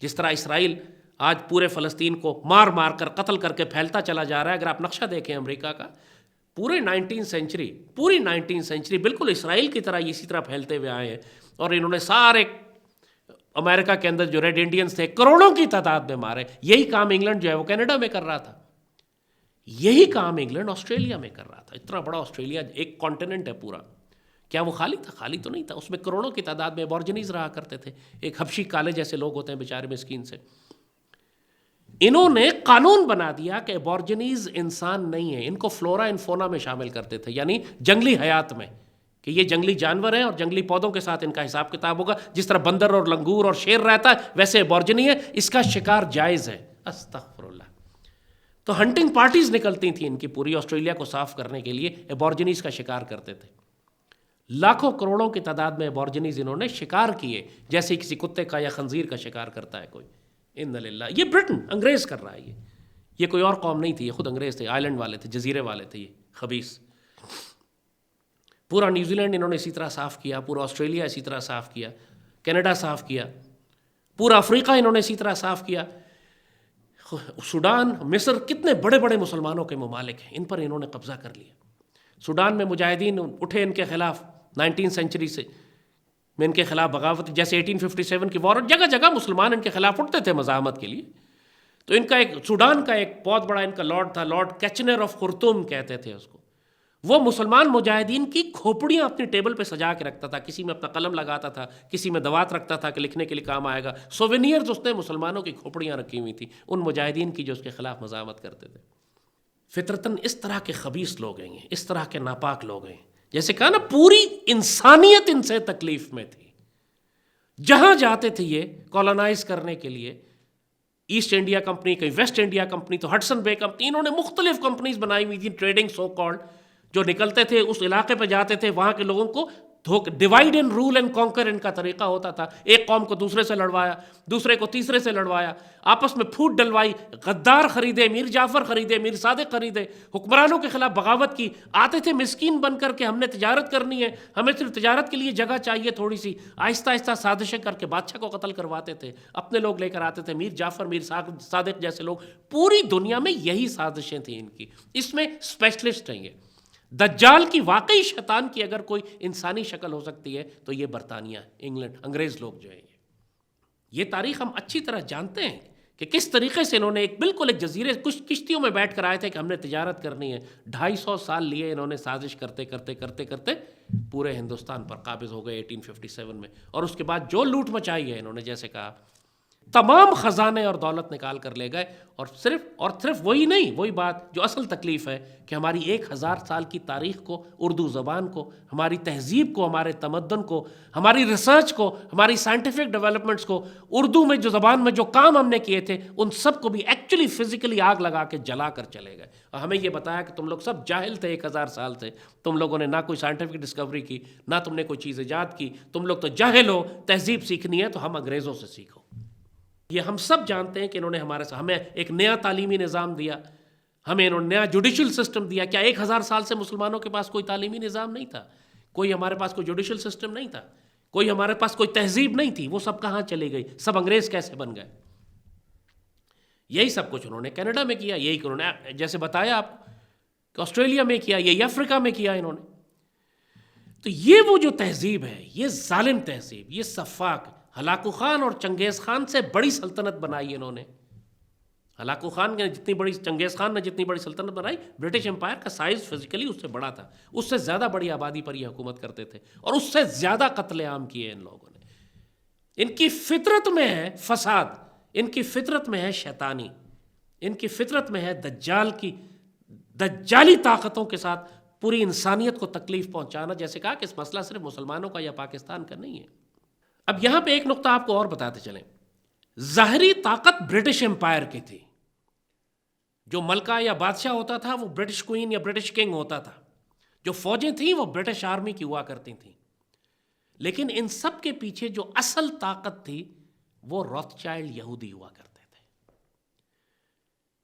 جس طرح اسرائیل آج پورے فلسطین کو مار مار کر قتل کر کے پھیلتا چلا جا رہا ہے. اگر آپ نقشہ دیکھیں امریکہ کا، پوری 19 سینچری بالکل اسرائیل کی طرح اسی طرح پھیلتے ہوئے آئے ہیں. اور انہوں نے سارے امریکہ کے اندر جو ریڈ انڈینز تھے کروڑوں کی تعداد میں مارے. یہی کام انگلینڈ جو ہے وہ کینیڈا میں کر رہا تھا، یہی کام انگلینڈ آسٹریلیا میں کر رہا تھا. اتنا بڑا آسٹریلیا ایک کانٹیننٹ ہے پورا، کیا وہ خالی تھا؟ خالی تو نہیں تھا. اس میں کروڑوں کی تعداد میں ایبورجنیز رہا کرتے تھے. ایک حبشی کالے جیسے لوگ ہوتے ہیں بیچارے مسکین سے. انہوں نے قانون بنا دیا کہ ایبورجنیز انسان نہیں ہیں، ان کو فلورا اینڈ فونا میں شامل کرتے تھے، یعنی جنگلی حیات میں، کہ یہ جنگلی جانور ہیں اور جنگلی پودوں کے ساتھ ان کا حساب کتاب ہوگا. جس طرح بندر اور لنگور اور شیر رہتا ہے ویسے ایبورجنی ہے، اس کا شکار جائز ہے. استغفر اللہ. تو ہنٹنگ پارٹیز نکلتی تھیں ان کی پوری آسٹریلیا کو صاف کرنے کے لیے، ایبورجنیز کا شکار کرتے تھے. لاکھوں کروڑوں کی تعداد میں ایبورجنیز انہوں نے شکار کیے، جیسے کسی کتے کا یا خنزیر کا شکار کرتا ہے کوئی. ان للہ. یہ برٹن انگریز کر رہا ہے. یہ کوئی اور قوم نہیں تھی، یہ خود انگریز تھے، آئلینڈ والے تھے، جزیرے والے تھے یہ خبیث. پورا نیوزی لینڈ انہوں نے اسی طرح صاف کیا، پورا آسٹریلیا اسی طرح صاف کیا، کینیڈا صاف کیا، پورا افریقہ انہوں نے اسی طرح صاف کیا. سوڈان، مصر، کتنے بڑے بڑے مسلمانوں کے ممالک ہیں، ان پر انہوں نے قبضہ کر لیا. سوڈان میں مجاہدین اٹھے ان کے خلاف 19 سینچری سے، میں ان کے خلاف بغاوت، جیسے 1857 کی وار، جگہ جگہ مسلمان ان کے خلاف اٹھتے تھے مزاحمت کے لیے. تو ان کا ایک سوڈان کا ایک بہت بڑا ان کا لارڈ تھا، لارڈ کیچنر آف خرطوم کہتے تھے اس کو. وہ مسلمان مجاہدین کی کھوپڑیاں اپنی ٹیبل پہ سجا کے رکھتا تھا، کسی میں اپنا قلم لگاتا تھا، کسی میں دوات رکھتا تھا کہ لکھنے کے لیے کام آئے گا. سووینئرز اس نے مسلمانوں کی کھوپڑیاں رکھی ہوئی تھیں ان مجاہدین کی جو اس کے خلاف مزاحمت کرتے تھے. فطرتاً اس طرح کے خبیث لوگ ہیں، اس طرح کے ناپاک لوگ ہیں. جیسے کہا نا، پوری انسانیت ان سے تکلیف میں تھی. جہاں جاتے تھے یہ کولونائز کرنے کے لیے، ایسٹ انڈیا کمپنی، کہیں ویسٹ انڈیا کمپنی، تو ہڈسن بے کمپنی، انہوں نے مختلف کمپنیز بنائی ہوئی تھیں ٹریڈنگ سو کالڈ. جو نکلتے تھے اس علاقے پہ جاتے تھے، وہاں کے لوگوں کو divide and rule and conquer ان کا طریقہ ہوتا تھا. ایک قوم کو دوسرے سے لڑوایا، دوسرے کو تیسرے سے لڑوایا، آپس میں پھوٹ ڈلوائی، غدار خریدے، میر جعفر خریدے، میر صادق خریدے، حکمرانوں کے خلاف بغاوت کی. آتے تھے مسکین بن کر کے، ہم نے تجارت کرنی ہے، ہمیں صرف تجارت کے لیے جگہ چاہیے تھوڑی سی. آہستہ آہستہ سازشیں کر کے بادشاہ کو قتل کرواتے تھے، اپنے لوگ لے کر آتے تھے، میر جعفر، میر صادق جیسے لوگ. پوری دنیا میں یہی سازشیں تھیں ان کی. اس میں اسپیشلسٹ ہیں یہ. دجال کی واقعی شیطان کی اگر کوئی انسانی شکل ہو سکتی ہے تو یہ برطانیہ، انگلینڈ، انگریز لوگ جو ہیں. یہ تاریخ ہم اچھی طرح جانتے ہیں کہ کس طریقے سے انہوں نے بالکل ایک جزیرے، کچھ کشتیوں میں بیٹھ کر آئے تھے کہ ہم نے تجارت کرنی ہے. 250 سال لیے انہوں نے سازش کرتے کرتے کرتے کرتے پورے ہندوستان پر قابض ہو گئے 1857 میں. اور اس کے بعد جو لوٹ مچائی ہے انہوں نے، جیسے کہا، تمام خزانے اور دولت نکال کر لے گئے. اور صرف وہی نہیں، وہی بات جو اصل تکلیف ہے کہ ہماری 1000 سال کی تاریخ کو، اردو زبان کو، ہماری تہذیب کو، ہمارے تمدن کو، ہماری ریسرچ کو، ہماری سائنٹیفک ڈیولپمنٹس کو، اردو میں جو زبان میں جو کام ہم نے کیے تھے ان سب کو بھی ایکچولی فزیکلی آگ لگا کے جلا کر چلے گئے. اور ہمیں یہ بتایا کہ تم لوگ سب جاہل تھے 1000 سال سے، تم لوگوں نے نہ کوئی سائنٹیفک ڈسکوری کی، نہ تم نے کوئی چیز ایجاد کی، تم لوگ تو جاہل ہو. تہذیب سیکھنی ہے تو ہم انگریزوں سے سیکھو. یہ ہم سب جانتے ہیں کہ انہوں نے ہمیں ایک نیا تعلیمی نظام دیا، ہمیں انہوں نے نیا جوڈیشل سسٹم دیا. کیا 1000 سال سے مسلمانوں کے پاس کوئی تعلیمی نظام نہیں تھا؟ کوئی ہمارے پاس کوئی جوڈیشل سسٹم نہیں تھا؟ کوئی ہمارے پاس کوئی تہذیب نہیں تھی؟ وہ سب کہاں چلی گئی؟ سب انگریز کیسے بن گئے؟ یہی سب کچھ انہوں نے کینیڈا میں کیا، یہی انہوں نے جیسے بتایا آپ کہ آسٹریلیا میں کیا، یہی افریقہ میں کیا انہوں نے. تو یہ وہ جو تہذیب ہے، یہ ظالم تہذیب، یہ سفاک، ہلاکو خان اور چنگیز خان سے بڑی سلطنت بنائی انہوں نے. ہلاکو خان نے جتنی بڑی، چنگیز خان نے جتنی بڑی سلطنت بنائی، برٹش امپائر کا سائز فزیکلی اس سے بڑا تھا، اس سے زیادہ بڑی آبادی پر یہ حکومت کرتے تھے، اور اس سے زیادہ قتل عام کیے ان لوگوں نے. ان کی فطرت میں ہے فساد، ان کی فطرت میں ہے شیطانی، ان کی فطرت میں ہے دجال کی دجالی طاقتوں کے ساتھ پوری انسانیت کو تکلیف پہنچانا. جیسے کہا کہ اس مسئلہ صرف مسلمانوں کا یا پاکستان کا نہیں ہے. اب یہاں پہ ایک نقطہ آپ کو اور بتاتے چلیں. ظاہری طاقت برٹش امپائر کی تھی، جو ملکہ یا بادشاہ ہوتا تھا وہ برٹش کوئین یا برٹش کنگ ہوتا تھا، جو فوجیں تھیں وہ برٹش آرمی کی ہوا کرتی تھیں. لیکن ان سب کے پیچھے جو اصل طاقت تھی وہ روتھ چائلڈ یہودی ہوا کرتے تھے.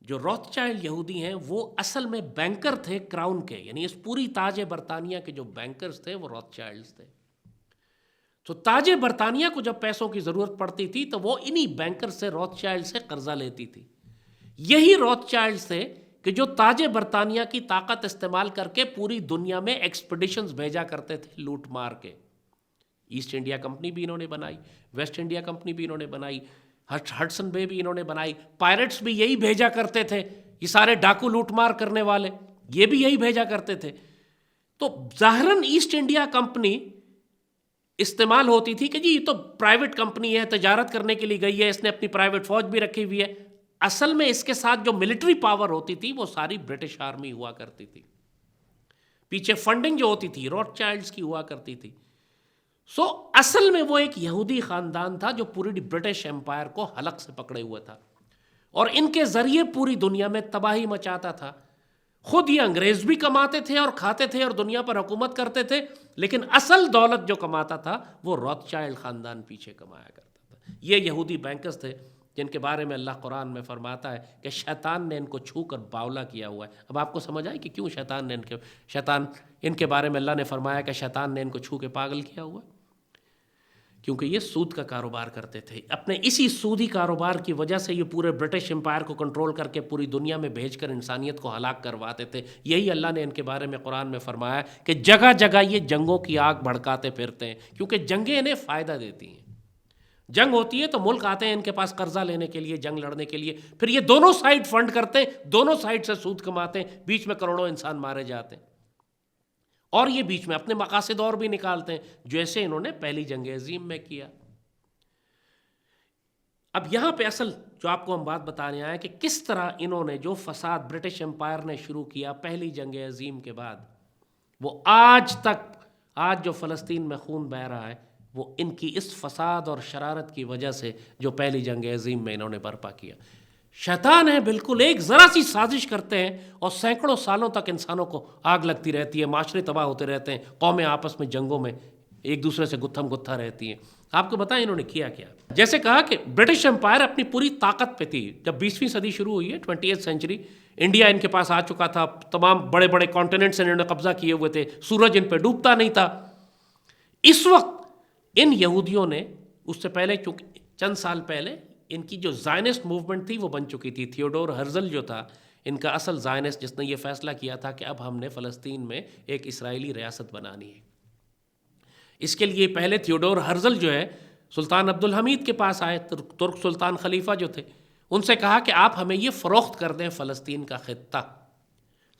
جو روتھ چائلڈ یہودی ہیں وہ اصل میں بینکر تھے کراؤن کے، یعنی اس پوری تاج برطانیہ کے جو بینکرز تھے وہ روتھ چائلڈز تھے. تو تاج برطانیہ کو جب پیسوں کی ضرورت پڑتی تھی تو وہ انہی بینکر سے، روتھ چائلڈ سے قرضہ لیتی تھی. یہی روتھ چائلڈز تھے کہ جو تاج برطانیہ کی طاقت استعمال کر کے پوری دنیا میں ایکسپیڈیشنز بھیجا کرتے تھے لوٹ مار کے. ایسٹ انڈیا کمپنی بھی انہوں نے بنائی، ویسٹ انڈیا کمپنی بھی انہوں نے بنائی، ہڈسن بے بھی انہوں نے بنائی. پائرٹس بھی یہی بھیجا کرتے تھے، یہ سارے ڈاکو لوٹ مار کرنے والے یہ بھی یہی بھیجا کرتے تھے. تو ظاہراً ایسٹ انڈیا کمپنی استعمال ہوتی تھی کہ جی یہ تو پرائیویٹ کمپنی ہے، تجارت کرنے کے لیے گئی ہے، اس نے اپنی پرائیویٹ فوج بھی رکھی ہوئی ہے. اصل میں اس کے ساتھ جو ملٹری پاور ہوتی تھی وہ ساری برٹش آرمی ہوا کرتی تھی. پیچھے فنڈنگ جو ہوتی تھی روتھ چائلڈز کی ہوا کرتی تھی. سو اصل میں وہ ایک یہودی خاندان تھا جو پوری برٹش امپائر کو حلق سے پکڑے ہوئے تھا اور ان کے ذریعے پوری دنیا میں تباہی مچاتا تھا. خود یہ انگریز بھی کماتے تھے اور کھاتے تھے اور دنیا پر حکومت کرتے تھے، لیکن اصل دولت جو کماتا تھا وہ روتھ چائلڈ خاندان پیچھے کمایا کرتا تھا. یہ یہودی بینکرز تھے جن کے بارے میں اللہ قرآن میں فرماتا ہے کہ شیطان نے ان کو چھو کر باولا کیا ہوا ہے. اب آپ کو سمجھ آئی کہ کیوں شیطان ان کے بارے میں اللہ نے فرمایا کہ شیطان نے ان کو چھو کے پاگل کیا ہوا ہے؟ کیونکہ یہ سود کا کاروبار کرتے تھے. اپنے اسی سودی کاروبار کی وجہ سے یہ پورے برٹش امپائر کو کنٹرول کر کے پوری دنیا میں بھیج کر انسانیت کو ہلاک کرواتے تھے. یہی اللہ نے ان کے بارے میں قرآن میں فرمایا کہ جگہ جگہ یہ جنگوں کی آگ بھڑکاتے پھرتے ہیں، کیونکہ جنگیں انہیں فائدہ دیتی ہیں. جنگ ہوتی ہے تو ملک آتے ہیں ان کے پاس قرضہ لینے کے لیے، جنگ لڑنے کے لیے، پھر یہ دونوں سائڈ فنڈ کرتے ہیں، دونوں سائڈ سے سود کماتے ہیں، بیچ میں کروڑوں انسان مارے جاتے ہیں اور یہ بیچ میں اپنے مقاصد اور بھی نکالتے ہیں، جیسے انہوں نے پہلی جنگ عظیم میں کیا. اب یہاں پہ اصل جو آپ کو ہم بات بتانے آئے کہ کس طرح انہوں نے جو فساد برٹش امپائر نے شروع کیا پہلی جنگ عظیم کے بعد، وہ آج تک، آج جو فلسطین میں خون بہہ رہا ہے وہ ان کی اس فساد اور شرارت کی وجہ سے جو پہلی جنگ عظیم میں انہوں نے برپا کیا. شیطان ہے بالکل، ایک ذرا سی سازش کرتے ہیں اور سینکڑوں سالوں تک انسانوں کو آگ لگتی رہتی ہے، معاشرے تباہ ہوتے رہتے ہیں، قومیں آپس میں جنگوں میں ایک دوسرے سے گتھم گتھا رہتی ہیں. آپ کو بتائیں انہوں نے کیا کیا. جیسے کہا کہ برٹش امپائر اپنی پوری طاقت پہ تھی. جب 20ویں صدی شروع ہوئی ہے، 20th سینچری، انڈیا ان کے پاس آ چکا تھا، تمام بڑے بڑے کانٹیننٹس انہوں نے قبضہ کیے ہوئے تھے، سورج ان پہ ڈوبتا نہیں تھا. اس وقت ان یہودیوں نے، اس سے پہلے چونکہ چند سال پہلے ان کی جو زائنسٹ موومنٹ تھی وہ بن چکی تھی. تھیوڈور ہرزل جو تھا ان کا اصل زائنسٹ، جس نے یہ فیصلہ کیا تھا کہ اب ہم نے فلسطین میں ایک اسرائیلی ریاست بنانی ہے. اس کے لیے پہلے تھیوڈور ہرزل جو ہے سلطان عبدالحمید کے پاس آئے، ترک سلطان خلیفہ جو تھے، ان سے کہا کہ آپ ہمیں یہ فروخت کر دیں فلسطین کا خطہ.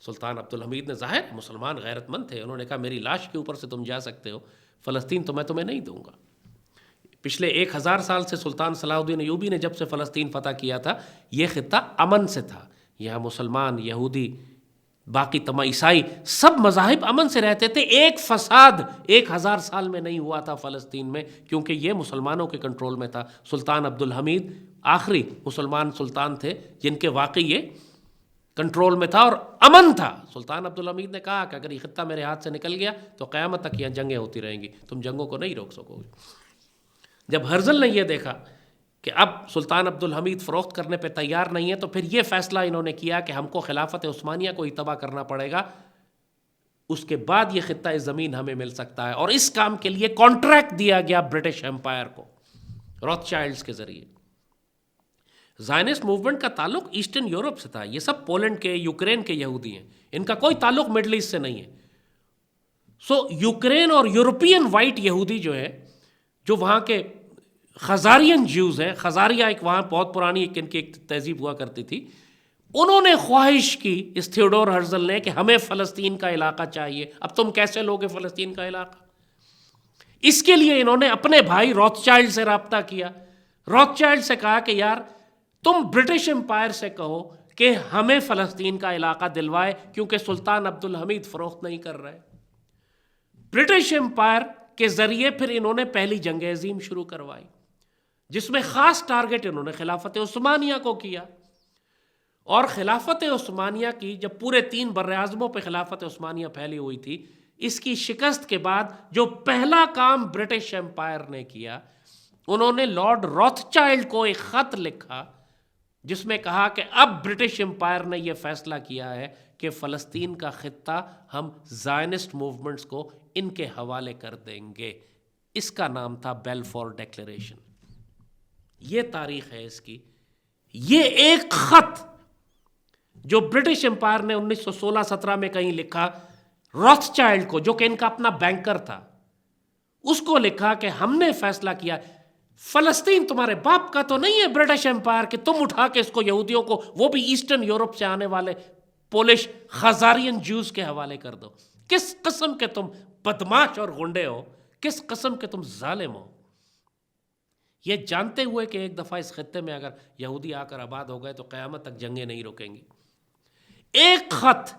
سلطان عبدالحمید نے، ظاہر مسلمان غیرت مند تھے، انہوں نے کہا میری لاش کے اوپر سے تم جا سکتے ہو، فلسطین تو میں تمہیں نہیں دوں گا. پچھلے 1000 سال سے سلطان صلاح الدین ایوبی نے جب سے فلسطین فتح کیا تھا یہ خطہ امن سے تھا. یہاں مسلمان، یہودی، باقی تمام عیسائی، سب مذاہب امن سے رہتے تھے. ایک فساد 1000 سال میں نہیں ہوا تھا فلسطین میں، کیونکہ یہ مسلمانوں کے کنٹرول میں تھا. سلطان عبدالحمید آخری مسلمان سلطان تھے جن کے واقعی یہ کنٹرول میں تھا اور امن تھا. سلطان عبدالحمید نے کہا کہ اگر یہ خطہ میرے ہاتھ سے نکل گیا تو قیامت تک یہاں جنگیں ہوتی رہیں گی، تم جنگوں کو نہیں روک سکو گے. جب ہرزل نے یہ دیکھا کہ اب سلطان عبدالحمید فروخت کرنے پہ تیار نہیں ہے، تو پھر یہ فیصلہ انہوں نے کیا کہ ہم کو خلافت عثمانیہ کو ہی تباہ کرنا پڑے گا، اس کے بعد یہ خطہ زمین ہمیں مل سکتا ہے. اور اس کام کے لیے کانٹریکٹ دیا گیا برٹش امپائر کو روتھ چائلڈز کے ذریعے. زائنسٹ موومنٹ کا تعلق ایسٹرن یورپ سے تھا. یہ سب پولینڈ کے، یوکرین کے یہودی ہیں، ان کا کوئی تعلق مڈل ایسٹ سے نہیں ہے. سو یوکرین اور یورپین وائٹ یہودی جو ہے، جو وہاں کے خزارین جیوز ہیں، خزاریہ ایک وہاں بہت پرانی ان کی ایک تہذیب ہوا کرتی تھی، انہوں نے خواہش کی اس تھیوڈور ہرزل نے کہ ہمیں فلسطین کا علاقہ چاہیے. اب تم کیسے لوگے فلسطین کا علاقہ؟ اس کے لیے انہوں نے اپنے بھائی روتھ چائلڈ سے رابطہ کیا. روتھ چائلڈ سے کہا کہ یار تم برٹش امپائر سے کہو کہ ہمیں فلسطین کا علاقہ دلوائے، کیونکہ سلطان عبدالحمید فروخت نہیں کر رہے. برٹش امپائر کے ذریعے پھر انہوں نے پہلی جنگ عظیم شروع کروائی، جس میں خاص ٹارگٹ انہوں نے خلافت عثمانیہ کو کیا. اور خلافت عثمانیہ کی جب پورے 3 براعظموں پہ خلافت عثمانیہ پھیلی ہوئی تھی، اس کی شکست کے بعد جو پہلا کام برٹش امپائر نے کیا، انہوں نے لارڈ روتھ چائلڈ کو ایک خط لکھا جس میں کہا کہ اب برٹش امپائر نے یہ فیصلہ کیا ہے کہ فلسطین کا خطہ ہم زائنسٹ موومنٹس کو ان کے حوالے کر دیں گے. اس کا نام تھا بیلفور ڈیکلیریشن. یہ تاریخ ہے اس کی. یہ ایک خط جو برٹش امپائر نے 1916-17 میں کہیں لکھا روتھ چائلڈ کو, جو کہ ان کا اپنا بینکر تھا, اس کو لکھا کہ ہم نے فیصلہ کیا فلسطین تمہارے باپ کا تو نہیں ہے برٹش امپائر کہ تم اٹھا کے اس کو یہودیوں کو, وہ بھی ایسٹرن یورپ سے آنے والے پولش خزارین جوز کے حوالے کر دو. کس قسم کے تم بدماش اور گنڈے ہو, کس قسم کے تم ظالم ہو. یہ جانتے ہوئے کہ ایک دفعہ اس خطے میں اگر یہودی آ کر آباد ہو گئے تو قیامت تک جنگیں نہیں رکیں گی. ایک خط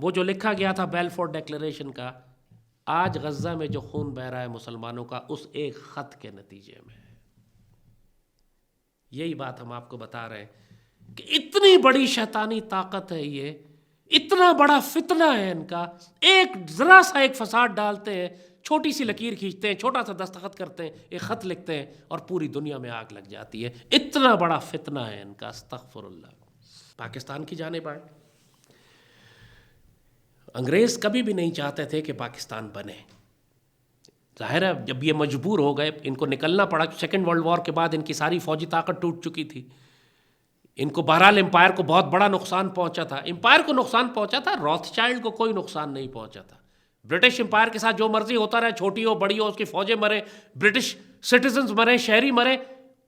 وہ جو لکھا گیا تھا بیلفور ڈیکلیریشن کا, آج غزہ میں جو خون بہ رہا ہے مسلمانوں کا اس ایک خط کے نتیجے میں. یہی بات ہم آپ کو بتا رہے ہیں کہ اتنی بڑی شیطانی طاقت ہے, یہ اتنا بڑا فتنہ ہے ان کا. ایک ذرا سا ایک فساد ڈالتے ہیں, چھوٹی سی لکیر کھینچتے ہیں, چھوٹا سا دستخط کرتے ہیں, ایک خط لکھتے ہیں اور پوری دنیا میں آگ لگ جاتی ہے. اتنا بڑا فتنہ ہے ان کا. استغفر اللہ. پاکستان کی جانب آئے. انگریز کبھی بھی نہیں چاہتے تھے کہ پاکستان بنے. ظاہر ہے جب یہ مجبور ہو گئے, ان کو نکلنا پڑا. سیکنڈ ورلڈ وار کے بعد ان کی ساری فوجی طاقت ٹوٹ چکی تھی. ان کو بہرحال امپائر کو بہت بڑا نقصان پہنچا تھا. امپائر کو نقصان پہنچا تھا, روتھ چائلڈ کو کوئی نقصان نہیں پہنچا تھا. برٹش امپائر کے ساتھ جو مرضی ہوتا رہے, چھوٹی ہو بڑی ہو, اس کی فوجیں مرے, برٹش سٹیزنز مرے, شہری مرے,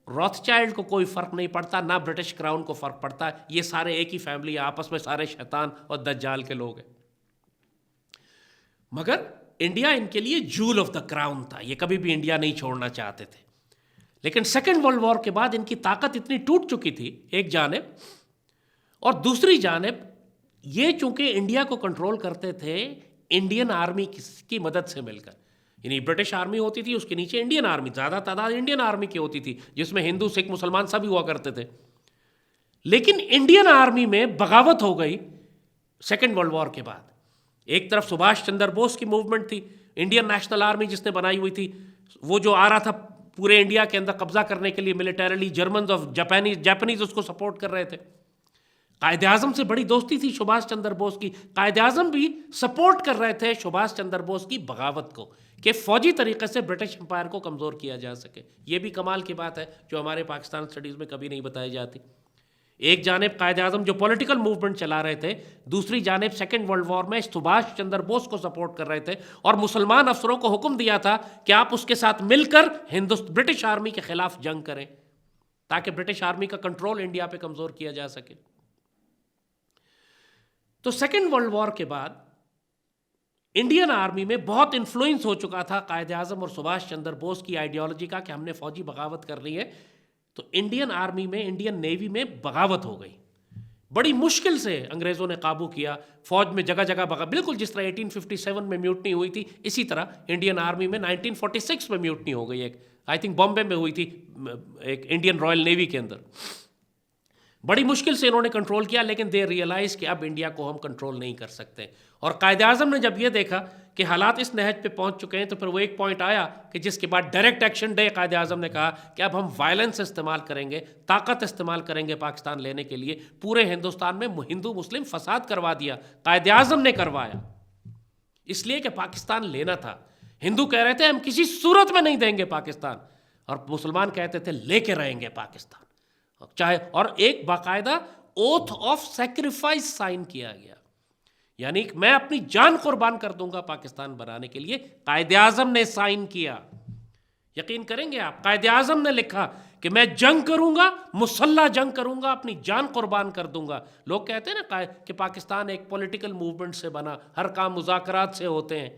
روتھ چائلڈ کو کوئی فرق نہیں پڑتا, نہ برٹش کراؤن کو فرق پڑتا. یہ سارے ایک ہی فیملی, آپس میں سارے شیطان اور دجال کے لوگ ہیں. مگر انڈیا ان کے لیے جول آف دا کراؤن تھا. یہ کبھی بھی انڈیا نہیں چھوڑنا چاہتے تھے. لیکن سیکنڈ ورلڈ وار کے بعد ان کی طاقت اتنی ٹوٹ چکی تھی ایک جانب, اور دوسری جانب یہ چونکہ انڈیا کو کنٹرول کرتے تھے انڈین آرمی کی مدد سے مل کر. یعنی برٹش آرمی ہوتی تھی, اس کے نیچے انڈین آرمی, زیادہ تعداد انڈین آرمی کی ہوتی تھی جس میں ہندو سکھ مسلمان سبھی ہوا کرتے تھے. لیکن انڈین آرمی میں بغاوت ہو گئی سیکنڈ ورلڈ وار کے بعد. ایک طرف سبھاش چندر بوس کی موومنٹ تھی, انڈین نیشنل آرمی جس نے بنائی ہوئی تھی, وہ جو آ رہا تھا پورے انڈیا کے اندر قبضہ کرنے کے لیے ملیٹریلی. جرمنز اور جاپانیز اس کو سپورٹ کر رہے تھے. قائد اعظم سے بڑی دوستی تھی سبھاش چندر بوس کی. قائد اعظم بھی سپورٹ کر رہے تھے سبھاش چندر بوس کی بغاوت کو کہ فوجی طریقے سے برٹش امپائر کو کمزور کیا جا سکے. یہ بھی کمال کی بات ہے جو ہمارے پاکستان اسٹڈیز میں کبھی نہیں بتائی جاتی. ایک جانب قائد اعظم جو پولیٹیکل موومنٹ چلا رہے تھے, دوسری جانب سیکنڈ ورلڈ وار میں سبھاش چندر بوس کو سپورٹ کر رہے تھے, اور مسلمان افسروں کو حکم دیا تھا کہ آپ اس کے ساتھ مل کر برٹش آرمی کے خلاف جنگ کریں تاکہ برٹش آرمی کا کنٹرول انڈیا پہ کمزور کیا جا سکے. تو سیکنڈ ورلڈ وار کے بعد انڈین آرمی میں بہت انفلوئنس ہو چکا تھا قائد اعظم اور سبھاش چندر بوس کی آئیڈیالوجی کا کہ ہم نے فوجی بغاوت کر لی ہے. تو انڈین آرمی میں, انڈین نیوی میں بغاوت ہو گئی. بڑی مشکل سے انگریزوں نے قابو کیا. فوج میں جگہ جگہ بالکل جس طرح 1857 میں میوٹنی ہوئی تھی, اسی طرح انڈین آرمی میں 1946 میں میوٹنی ہو گئی. ایک آئی تھنک بامبے میں ہوئی تھی, ایک انڈین رائل نیوی کے اندر. بڑی مشکل سے انہوں نے کنٹرول کیا, لیکن دے ریئلائز کہ اب انڈیا کو ہم کنٹرول نہیں کر سکتے. اور قائد اعظم نے جب یہ دیکھا کہ حالات اس نہج پہ پہنچ چکے ہیں, تو پھر وہ ایک پوائنٹ آیا کہ جس کے بعد direct action day Quaid Azam نے کہا کہ اب ہم وائلنس استعمال کریں گے, طاقت استعمال کریں گے پاکستان لینے کے لیے. پورے ہندوستان میں ہندو مسلم فساد کروا دیا, قائد اعظم نے کروایا, اس لیے کہ پاکستان لینا تھا. ہندو کہہ رہے تھے ہم کسی صورت میں نہیں دیں گے پاکستان, اور مسلمان کہتے تھے لے کے رہیں گے پاکستان چاہے. اور ایک باقاعدہ اوتھ آف سیکریفائس سائن کیا گیا, یعنی میں اپنی جان قربان کر دوں گا پاکستان بنانے کے لیے. قائد اعظم نے سائن کیا. یقین کریں گے آپ, قائد اعظم نے لکھا کہ میں جنگ کروں گا, مسلح جنگ کروں گا, اپنی جان قربان کر دوں گا. لوگ کہتے ہیں نا کہ پاکستان ایک پولیٹیکل موومنٹ سے بنا, ہر کام مذاکرات سے ہوتے ہیں.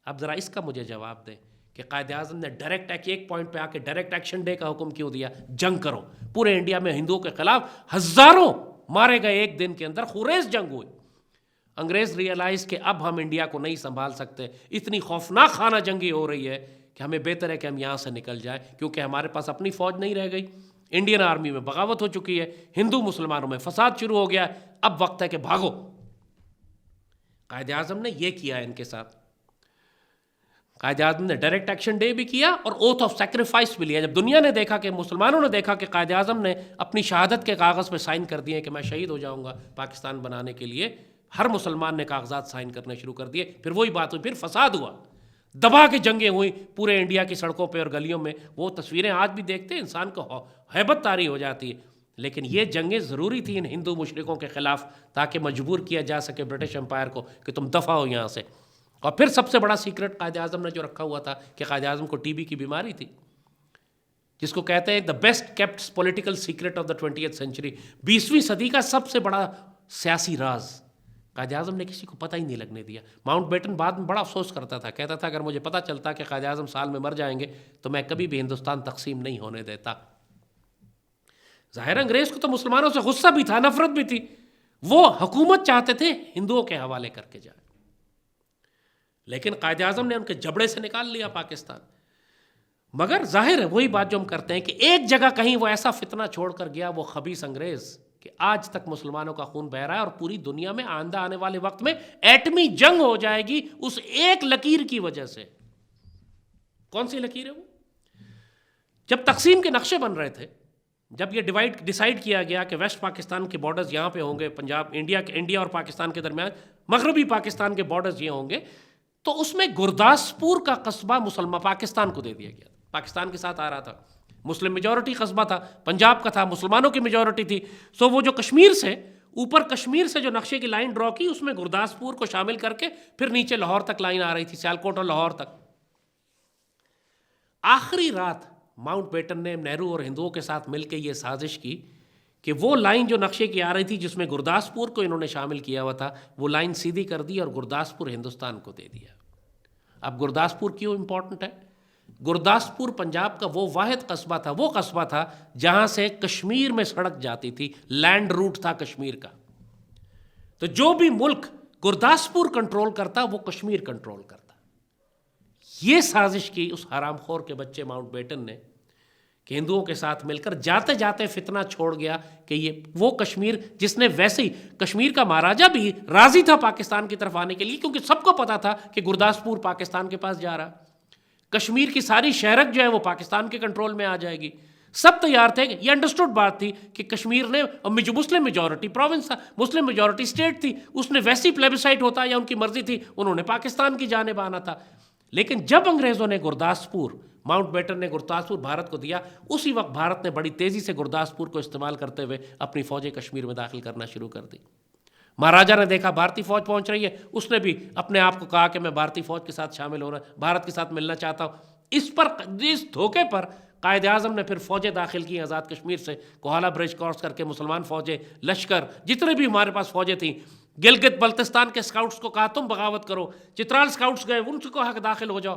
اب ذرا اس کا مجھے جواب دیں کہ قائد اعظم نے ڈائریکٹ ایک پوائنٹ پہ آ کے ڈائریکٹ ایکشن ڈے کا حکم کیوں دیا؟ جنگ کرو. پورے انڈیا میں ہندوؤں کے خلاف ہزاروں مارے گئے ایک دن کے اندر, خورز جنگ ہوئی. انگریز ریئلائز کہ اب ہم انڈیا کو نہیں سنبھال سکتے, اتنی خوفناک خانہ جنگی ہو رہی ہے کہ ہمیں بہتر ہے کہ ہم یہاں سے نکل جائیں, کیونکہ ہمارے پاس اپنی فوج نہیں رہ گئی. انڈین آرمی میں بغاوت ہو چکی ہے, ہندو مسلمانوں میں فساد شروع ہو گیا ہے, اب وقت ہے کہ بھاگو. قائد اعظم نے یہ کیا ان کے ساتھ. قائد اعظم نے ڈائریکٹ ایکشن ڈے بھی کیا اور اوتھ آف سیکریفائس بھی لیا. جب دنیا نے دیکھا کہ مسلمانوں نے دیکھا کہ قائد اعظم نے اپنی شہادت کے کاغذ پہ سائن کر دیے کہ میں شہید ہو جاؤں گا پاکستان بنانے کے لیے, ہر مسلمان نے کاغذات سائن کرنے شروع کر دیے. پھر وہی بات ہوئی, پھر فساد ہوا, دبا کے جنگیں ہوئیں پورے انڈیا کی سڑکوں پہ اور گلیوں میں. وہ تصویریں آج بھی دیکھتے ہیں انسان کو ہیبت طاری ہو جاتی ہے. لیکن یہ جنگیں ضروری تھیں ان ہندو مشرکوں کے خلاف تاکہ مجبور کیا جا سکے برٹش امپائر کو کہ تم دفع ہو یہاں سے. اور پھر سب سے بڑا سیکرٹ قائد اعظم نے جو رکھا ہوا تھا کہ قائد اعظم کو ٹی بی کی بیماری تھی, جس کو کہتے ہیں the best kept political secret of the 20th century. 20ویں صدی کا سب سے بڑا سیاسی راز قائد اعظم نے کسی کو پتہ ہی نہیں لگنے دیا. ماؤنٹ بیٹن بعد میں بڑا افسوس کرتا تھا, کہتا تھا اگر مجھے پتہ چلتا کہ قائد اعظم سال میں مر جائیں گے تو میں کبھی بھی ہندوستان تقسیم نہیں ہونے دیتا. ظاہر انگریز کو تو مسلمانوں سے غصہ بھی تھا, نفرت بھی تھی, وہ حکومت چاہتے تھے ہندوؤں کے حوالے کر کے جائے, لیکن قائد اعظم نے ان کے جبڑے سے نکال لیا پاکستان. مگر ظاہر ہے وہی بات جو ہم کرتے ہیں کہ ایک جگہ کہیں وہ ایسا فتنہ چھوڑ کر گیا وہ خبیث انگریز کہ آج تک مسلمانوں کا خون بہہ رہا ہے, اور پوری دنیا میں آئندہ آنے والے وقت میں ایٹمی جنگ ہو جائے گی اس ایک لکیر کی وجہ سے. کون سی لکیر ہے وہ؟ جب تقسیم کے نقشے بن رہے تھے, جب یہ ڈیسائیڈ کیا گیا کہ ویسٹ پاکستان کے بارڈرز یہاں پہ ہوں گے, پنجاب انڈیا اور پاکستان کے درمیان مغربی پاکستان کے بارڈرز یہ ہوں گے, تو اس میں گرداسپور کا قصبہ مسلمان پاکستان کو دے دیا گیا. پاکستان کے ساتھ آ رہا تھا, مسلم میجورٹی قصبہ تھا, پنجاب کا تھا, مسلمانوں کی میجورٹی تھی. سو وہ جو کشمیر سے اوپر کشمیر سے جو نقشے کی لائن ڈرا کی, اس میں گرداسپور کو شامل کر کے پھر نیچے لاہور تک لائن آ رہی تھی, سیالکوٹ اور لاہور تک. آخری رات ماؤنٹ بیٹن نے نہرو اور ہندوؤں کے ساتھ مل کے یہ سازش کی کہ وہ لائن جو نقشے کی آ رہی تھی جس میں گرداسپور کو انہوں نے شامل کیا ہوا تھا, وہ لائن سیدھی کر دی اور گرداسپور ہندوستان کو دے دیا. اب گرداسپور کیوں امپورٹنٹ ہے؟ گرداسپور پنجاب کا وہ واحد قصبہ تھا, وہ قصبہ تھا جہاں سے کشمیر میں سڑک جاتی تھی, لینڈ روٹ تھا کشمیر کا. تو جو بھی ملک گرداسپور کنٹرول کرتا وہ کشمیر کنٹرول کرتا. یہ سازش کی اس حرام خور کے بچے ماؤنٹ بیٹن نے کہ ہندوؤں کے ساتھ مل کر جاتے جاتے فتنہ چھوڑ گیا کہ یہ وہ کشمیر جس نے ویسے ہی کشمیر کا مہاراجا بھی راضی تھا پاکستان کی طرف آنے کے لیے, کیونکہ سب کو پتا تھا کہ گرداسپور پاکستان کے پاس جا رہا, کشمیر کی ساری شہرک جو ہے وہ پاکستان کے کنٹرول میں آ جائے گی. سب تیار تھے, یہ انڈرسٹوڈ بات تھی کہ کشمیر نے جو مسلم میجورٹی پروونس تھا, مسلم میجورٹی اسٹیٹ تھی, اس نے ویسی پلیبسائٹ ہوتا یا ان کی مرضی تھی, انہوں نے پاکستان کی جانب آنا تھا. لیکن جب انگریزوں نے گرداسپور, ماؤنٹ بیٹن نے گرداسپور بھارت کو دیا, اسی وقت بھارت نے بڑی تیزی سے گرداسپور کو استعمال کرتے ہوئے اپنی فوجیں کشمیر میں داخل کرنا شروع کر دی. مہاراجا نے دیکھا بھارتی فوج پہنچ رہی ہے, اس نے بھی اپنے آپ کو کہا کہ میں بھارتی فوج کے ساتھ شامل ہو رہا ہوں, بھارت کے ساتھ ملنا چاہتا ہوں. اس دھوکے پر قائد اعظم نے پھر فوجیں داخل کی آزاد کشمیر سے, کوہالا برج کراس کر کے مسلمان فوجیں, لشکر, جتنے بھی ہمارے پاس فوجیں تھیں. گلگت بلتستان کے اسکاؤٹس کو کہا تم بغاوت کرو, چترال اسکاؤٹس گئے, ان سے کہا کہ داخل ہو جاؤ.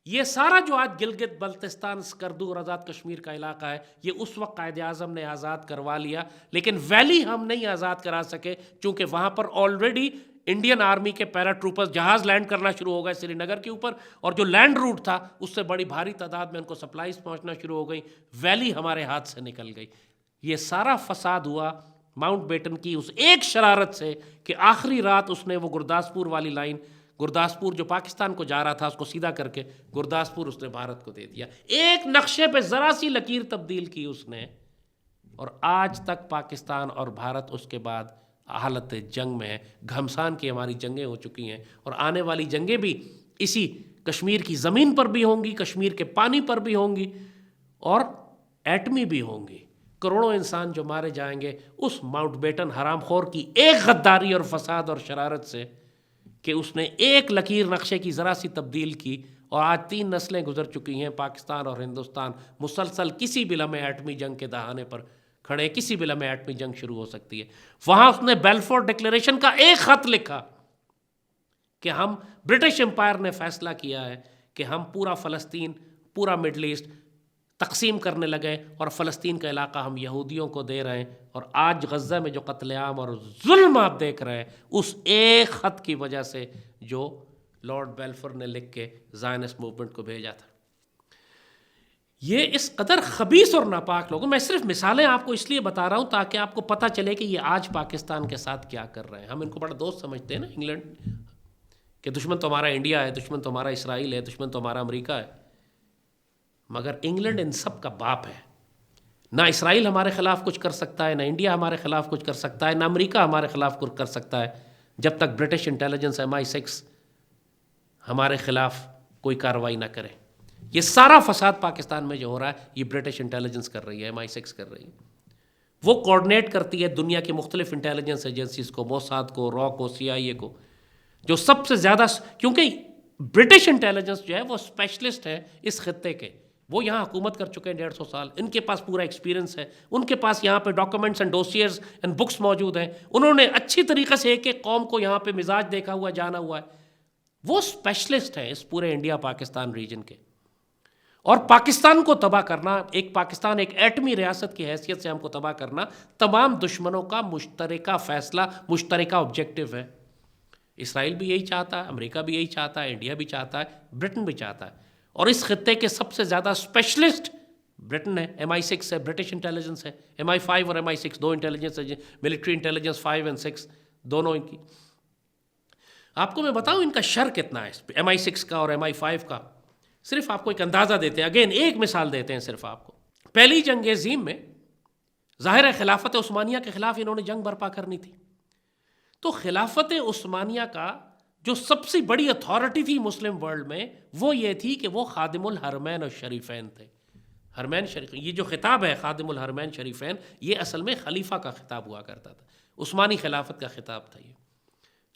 یہ سارا جو آج گلگت بلتستان سکردو اور آزاد کشمیر کا علاقہ ہے, یہ اس وقت قائد اعظم نے آزاد کروا لیا, لیکن ویلی ہم نہیں آزاد کرا سکے چونکہ وہاں پر آلریڈی انڈین آرمی کے پیرا ٹروپرز جہاز لینڈ کرنا شروع ہو گئے سری نگر کے اوپر, اور جو لینڈ روٹ تھا اس سے بڑی بھاری تعداد میں ان کو سپلائیز پہنچنا شروع ہو گئی. ویلی ہمارے ہاتھ سے نکل گئی. یہ سارا فساد ہوا ماؤنٹ بیٹن کی اس ایک شرارت سے کہ آخری رات اس نے وہ گرداسپور والی لائن, گرداسپور جو پاکستان کو جا رہا تھا اس کو سیدھا کر کے گرداسپور اس نے بھارت کو دے دیا. ایک نقشے پہ ذرا سی لکیر تبدیل کی اس نے, اور آج تک پاکستان اور بھارت اس کے بعد حالت جنگ میں ہے. گھمسان کی ہماری جنگیں ہو چکی ہیں, اور آنے والی جنگیں بھی اسی کشمیر کی زمین پر بھی ہوں گی, کشمیر کے پانی پر بھی ہوں گی, اور ایٹمی بھی ہوں گی. کروڑوں انسان جو مارے جائیں گے اس ماؤنٹ بیٹن حرام خور کی ایک غداری اور فساد اور شرارت سے کہ اس نے ایک لکیر نقشے کی ذرا سی تبدیل کی, اور آج 3 نسلیں گزر چکی ہیں. پاکستان اور ہندوستان مسلسل کسی بھی لمحے ایٹمی جنگ کے دہانے پر کھڑے, کسی بھی لمحے ایٹمی جنگ شروع ہو سکتی ہے. وہاں اس نے بیلفور ڈکلیریشن کا ایک خط لکھا کہ ہم برٹش امپائر نے فیصلہ کیا ہے کہ ہم پورا فلسطین, پورا مڈل ایسٹ تقسیم کرنے لگے, اور فلسطین کا علاقہ ہم یہودیوں کو دے رہے ہیں. اور آج غزہ میں جو قتل عام اور ظلم آپ دیکھ رہے ہیں اس ایک خط کی وجہ سے جو لارڈ بیلفور نے لکھ کے زائنسٹ موومنٹ کو بھیجا تھا. یہ اس قدر خبیث اور ناپاک لوگوں, میں صرف مثالیں آپ کو اس لیے بتا رہا ہوں تاکہ آپ کو پتہ چلے کہ یہ آج پاکستان کے ساتھ کیا کر رہے ہیں. ہم ان کو بڑا دوست سمجھتے ہیں نا, انگلینڈ کہ دشمن تو ہمارا انڈیا ہے، دشمن تو ہمارا اسرائیل ہے، دشمن تو ہمارا امریکہ ہے، مگر انگلینڈ ان سب کا باپ ہے. نہ اسرائیل ہمارے خلاف کچھ کر سکتا ہے، نہ انڈیا ہمارے خلاف کچھ کر سکتا ہے، نہ امریکہ ہمارے خلاف کچھ کر سکتا ہے جب تک برٹش انٹیلیجنس MI6 ہمارے خلاف کوئی کارروائی نہ کرے. یہ سارا فساد پاکستان میں جو ہو رہا ہے یہ برٹش انٹیلیجنس کر رہی ہے، MI6 کر رہی ہے. وہ کوآرڈینیٹ کرتی ہے دنیا کی مختلف انٹیلیجنس ایجنسیز کو، موساد کو، را کو، CIA کو، جو سب سے زیادہ، کیونکہ برٹش انٹیلیجنس جو ہے وہ اسپیشلسٹ ہے اس خطے کے. وہ یہاں حکومت کر چکے ہیں 150 سال، ان کے پاس پورا ایکسپیرینس ہے، ان کے پاس یہاں پہ ڈاکومنٹس اینڈ ڈوسیئرز اینڈ بکس موجود ہیں، انہوں نے اچھی طریقے سے ایک ایک قوم کو یہاں پہ مزاج دیکھا ہوا، جانا ہوا ہے. وہ اسپیشلسٹ ہیں اس پورے انڈیا پاکستان ریجن کے. اور پاکستان کو تباہ کرنا، پاکستان ایک ایٹمی ریاست کی حیثیت سے ہم کو تباہ کرنا تمام دشمنوں کا مشترکہ فیصلہ، مشترکہ آبجیکٹو ہے. اسرائیل بھی یہی چاہتا ہے، امریکہ بھی یہی چاہتا ہے، انڈیا بھی چاہتا ہے، برٹن بھی چاہتا ہے. اور اس خطے کے سب سے زیادہ اسپیشلسٹ برٹن ہے، MI6 ہے، برٹش انٹیلیجنس ہے. MI5 اور MI6 دو انٹیلیجنس ہے، ملٹری انٹیلیجنس 5 اور 6 دونوں ان کی. آپ کو میں بتاؤں ان کا شر کتنا ہے MI6 کا اور MI5 کا. صرف آپ کو ایک اندازہ دیتے ہیں، اگین ایک مثال دیتے ہیں صرف آپ کو. پہلی جنگ عظیم میں ظاہر ہے خلافت عثمانیہ کے خلاف انہوں نے جنگ برپا کرنی تھی. تو خلافت عثمانیہ کا جو سب سے بڑی اتھارٹی تھی مسلم ورلڈ میں وہ یہ تھی کہ وہ خادم الحرمین الشریفین تھے. حرمین شریف، یہ جو خطاب ہے خادم الحرمین شریفین، یہ اصل میں خلیفہ کا خطاب ہوا کرتا تھا، عثمانی خلافت کا خطاب تھا. یہ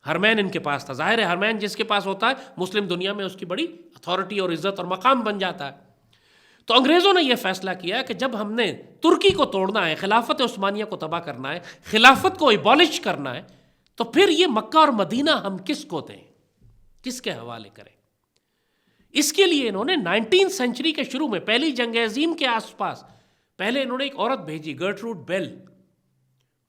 حرمین ان کے پاس تھا. ظاہر ہے حرمین جس کے پاس ہوتا ہے مسلم دنیا میں اس کی بڑی اتھارٹی اور عزت اور مقام بن جاتا ہے. تو انگریزوں نے یہ فیصلہ کیا کہ جب ہم نے ترکی کو توڑنا ہے، خلافت عثمانیہ کو تباہ کرنا ہے، خلافت کو ایبالش کرنا ہے، تو پھر یہ مکہ اور مدینہ ہم کس کو دیں، کس کے حوالے کریں. اس کے لیے انہوں نے 19 سینچری کے شروع میں پہلی جنگ عظیم کے آس پاس پہلے انہوں نے ایک عورت بھیجی، گرٹروڈ بیل.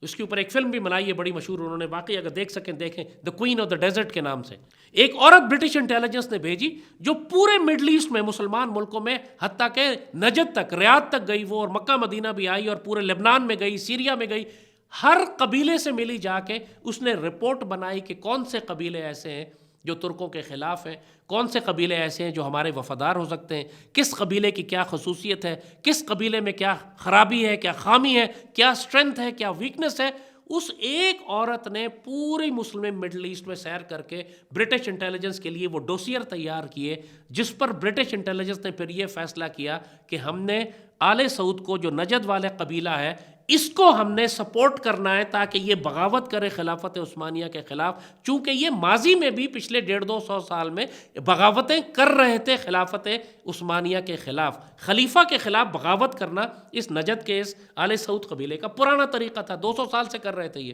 اس کے اوپر ایک فلم بھی بنائی ہے بڑی مشہور، انہوں نے، باقی اگر دیکھ سکیں دیکھیں، دا کوئین آف دا ڈیزرٹ کے نام سے. ایک عورت برٹش انٹیلیجنس نے بھیجی جو پورے مڈل ایسٹ میں، مسلمان ملکوں میں، حتیٰ کہ نجد تک، ریاض تک گئی وہ، اور مکہ مدینہ بھی آئی، اور پورے لبنان میں گئی، سیریا میں گئی، ہر قبیلے سے ملی جا کے اس نے رپورٹ بنائی کہ کون سے قبیلے ایسے ہیں جو ترکوں کے خلاف ہیں، کون سے قبیلے ایسے ہیں جو ہمارے وفادار ہو سکتے ہیں، کس قبیلے کی کیا خصوصیت ہے، کس قبیلے میں کیا خرابی ہے، کیا خامی ہے، کیا اسٹرینتھ ہے، کیا ویکنس ہے. اس ایک عورت نے پوری مسلم مڈل ایسٹ میں سیر کر کے برٹش انٹیلیجنس کے لیے وہ ڈوسیئر تیار کیے، جس پر برٹش انٹیلیجنس نے پھر یہ فیصلہ کیا کہ ہم نے آل سعود کو، جو نجد والے قبیلہ ہے، اس کو ہم نے سپورٹ کرنا ہے تاکہ یہ بغاوت کرے خلافت عثمانیہ کے خلاف. چونکہ یہ ماضی میں بھی پچھلے 150-200 سال میں بغاوتیں کر رہے تھے خلافت عثمانیہ کے خلاف. خلیفہ کے خلاف بغاوت کرنا اس نجد کے، اس آل سعود قبیلے کا پرانا طریقہ تھا، 200 سال سے کر رہے تھے یہ.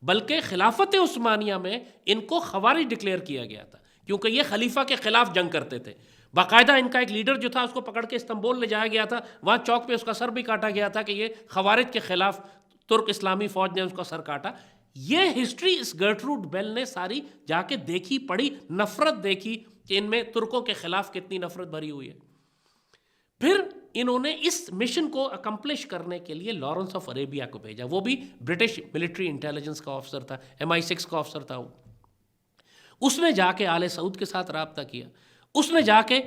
بلکہ خلافت عثمانیہ میں ان کو خوارج ڈکلیئر کیا گیا تھا کیونکہ یہ خلیفہ کے خلاف جنگ کرتے تھے. باقاعدہ ان کا ایک لیڈر جو تھا اس کو پکڑ کے استنبول لے جایا گیا تھا، وہاں چوک پہ اس کا سر بھی کاٹا گیا تھا کہ یہ خوارج کے خلاف ترک اسلامی فوج نے اس کا سر کاٹا. یہ ہسٹری اس گرٹروڈ بیل نے ساری جا کے دیکھی، پڑھی، نفرت دیکھی کہ ان میں ترکوں کے خلاف کتنی نفرت بھری ہوئی ہے. پھر انہوں نے اس مشن کو اکمپلش کرنے کے لیے لارنس آف عربیہ کو بھیجا. وہ بھی برٹش ملٹری انٹیلیجنس کا آفسر تھا، MI6 کا آفسر تھا. اس نے جا کے آل سعود کے ساتھ رابطہ کیا، اس نے جا کے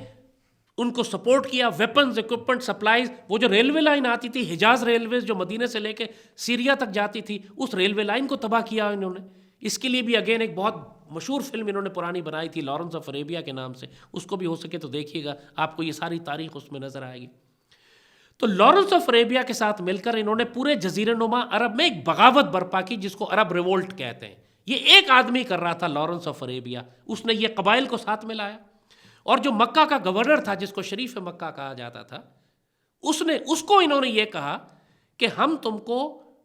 ان کو سپورٹ کیا، ویپنز، اکوپمنٹ، سپلائز. وہ جو ریلوے لائن آتی تھی، حجاز ریلویز جو مدینے سے لے کے سیریا تک جاتی تھی، اس ریلوے لائن کو تباہ کیا انہوں نے. اس کے لیے بھی اگین ایک بہت مشہور فلم انہوں نے پرانی بنائی تھی لارنس آف عربیہ کے نام سے، اس کو بھی ہو سکے تو دیکھیے گا، آپ کو یہ ساری تاریخ اس میں نظر آئے گی. تو لارنس آف عربیہ کے ساتھ مل کر انہوں نے پورے جزیرہ نما عرب میں ایک بغاوت برپا کی جس کو عرب ریولٹ کہتے ہیں. یہ ایک آدمی کر رہا تھا، لارنس آف عربیہ. اس نے یہ قبائل کو ساتھ میں لایا، اور جو مکہ کا گورنر تھا جس کو شریف مکہ کہا جاتا تھا، اس کو انہوں نے یہ کہا کہ ہم تم کو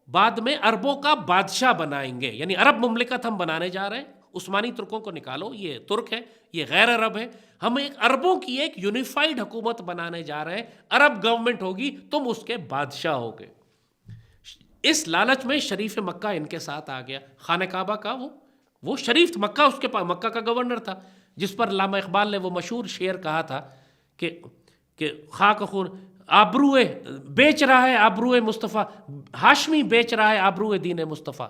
بعد میں عربوں کا بادشاہ بنائیں گے، یعنی عرب مملکت ہم بنانے جا رہے ہیں. عثمانی ترکوں کو نکالو، یہ ترک ہے، یہ غیر عرب ہے، ہم ایک عربوں کی ایک یونیفائڈ حکومت بنانے جا رہے ہیں، عرب گورنمنٹ ہوگی، تم اس کے بادشاہ ہوگے. اس لالچ میں شریف مکہ ان کے ساتھ آ گیا. خانہ کعبہ کا وہ شریف مکہ، اس کے پاس مکہ کا گورنر تھا، جس پر علامہ اقبال نے وہ مشہور شعر کہا تھا کہ خاک خون آبروئے بیچ رہا ہے، آبروئے مصطفیٰ ہاشمی بیچ رہا ہے، آبروئے دین مصطفیٰ،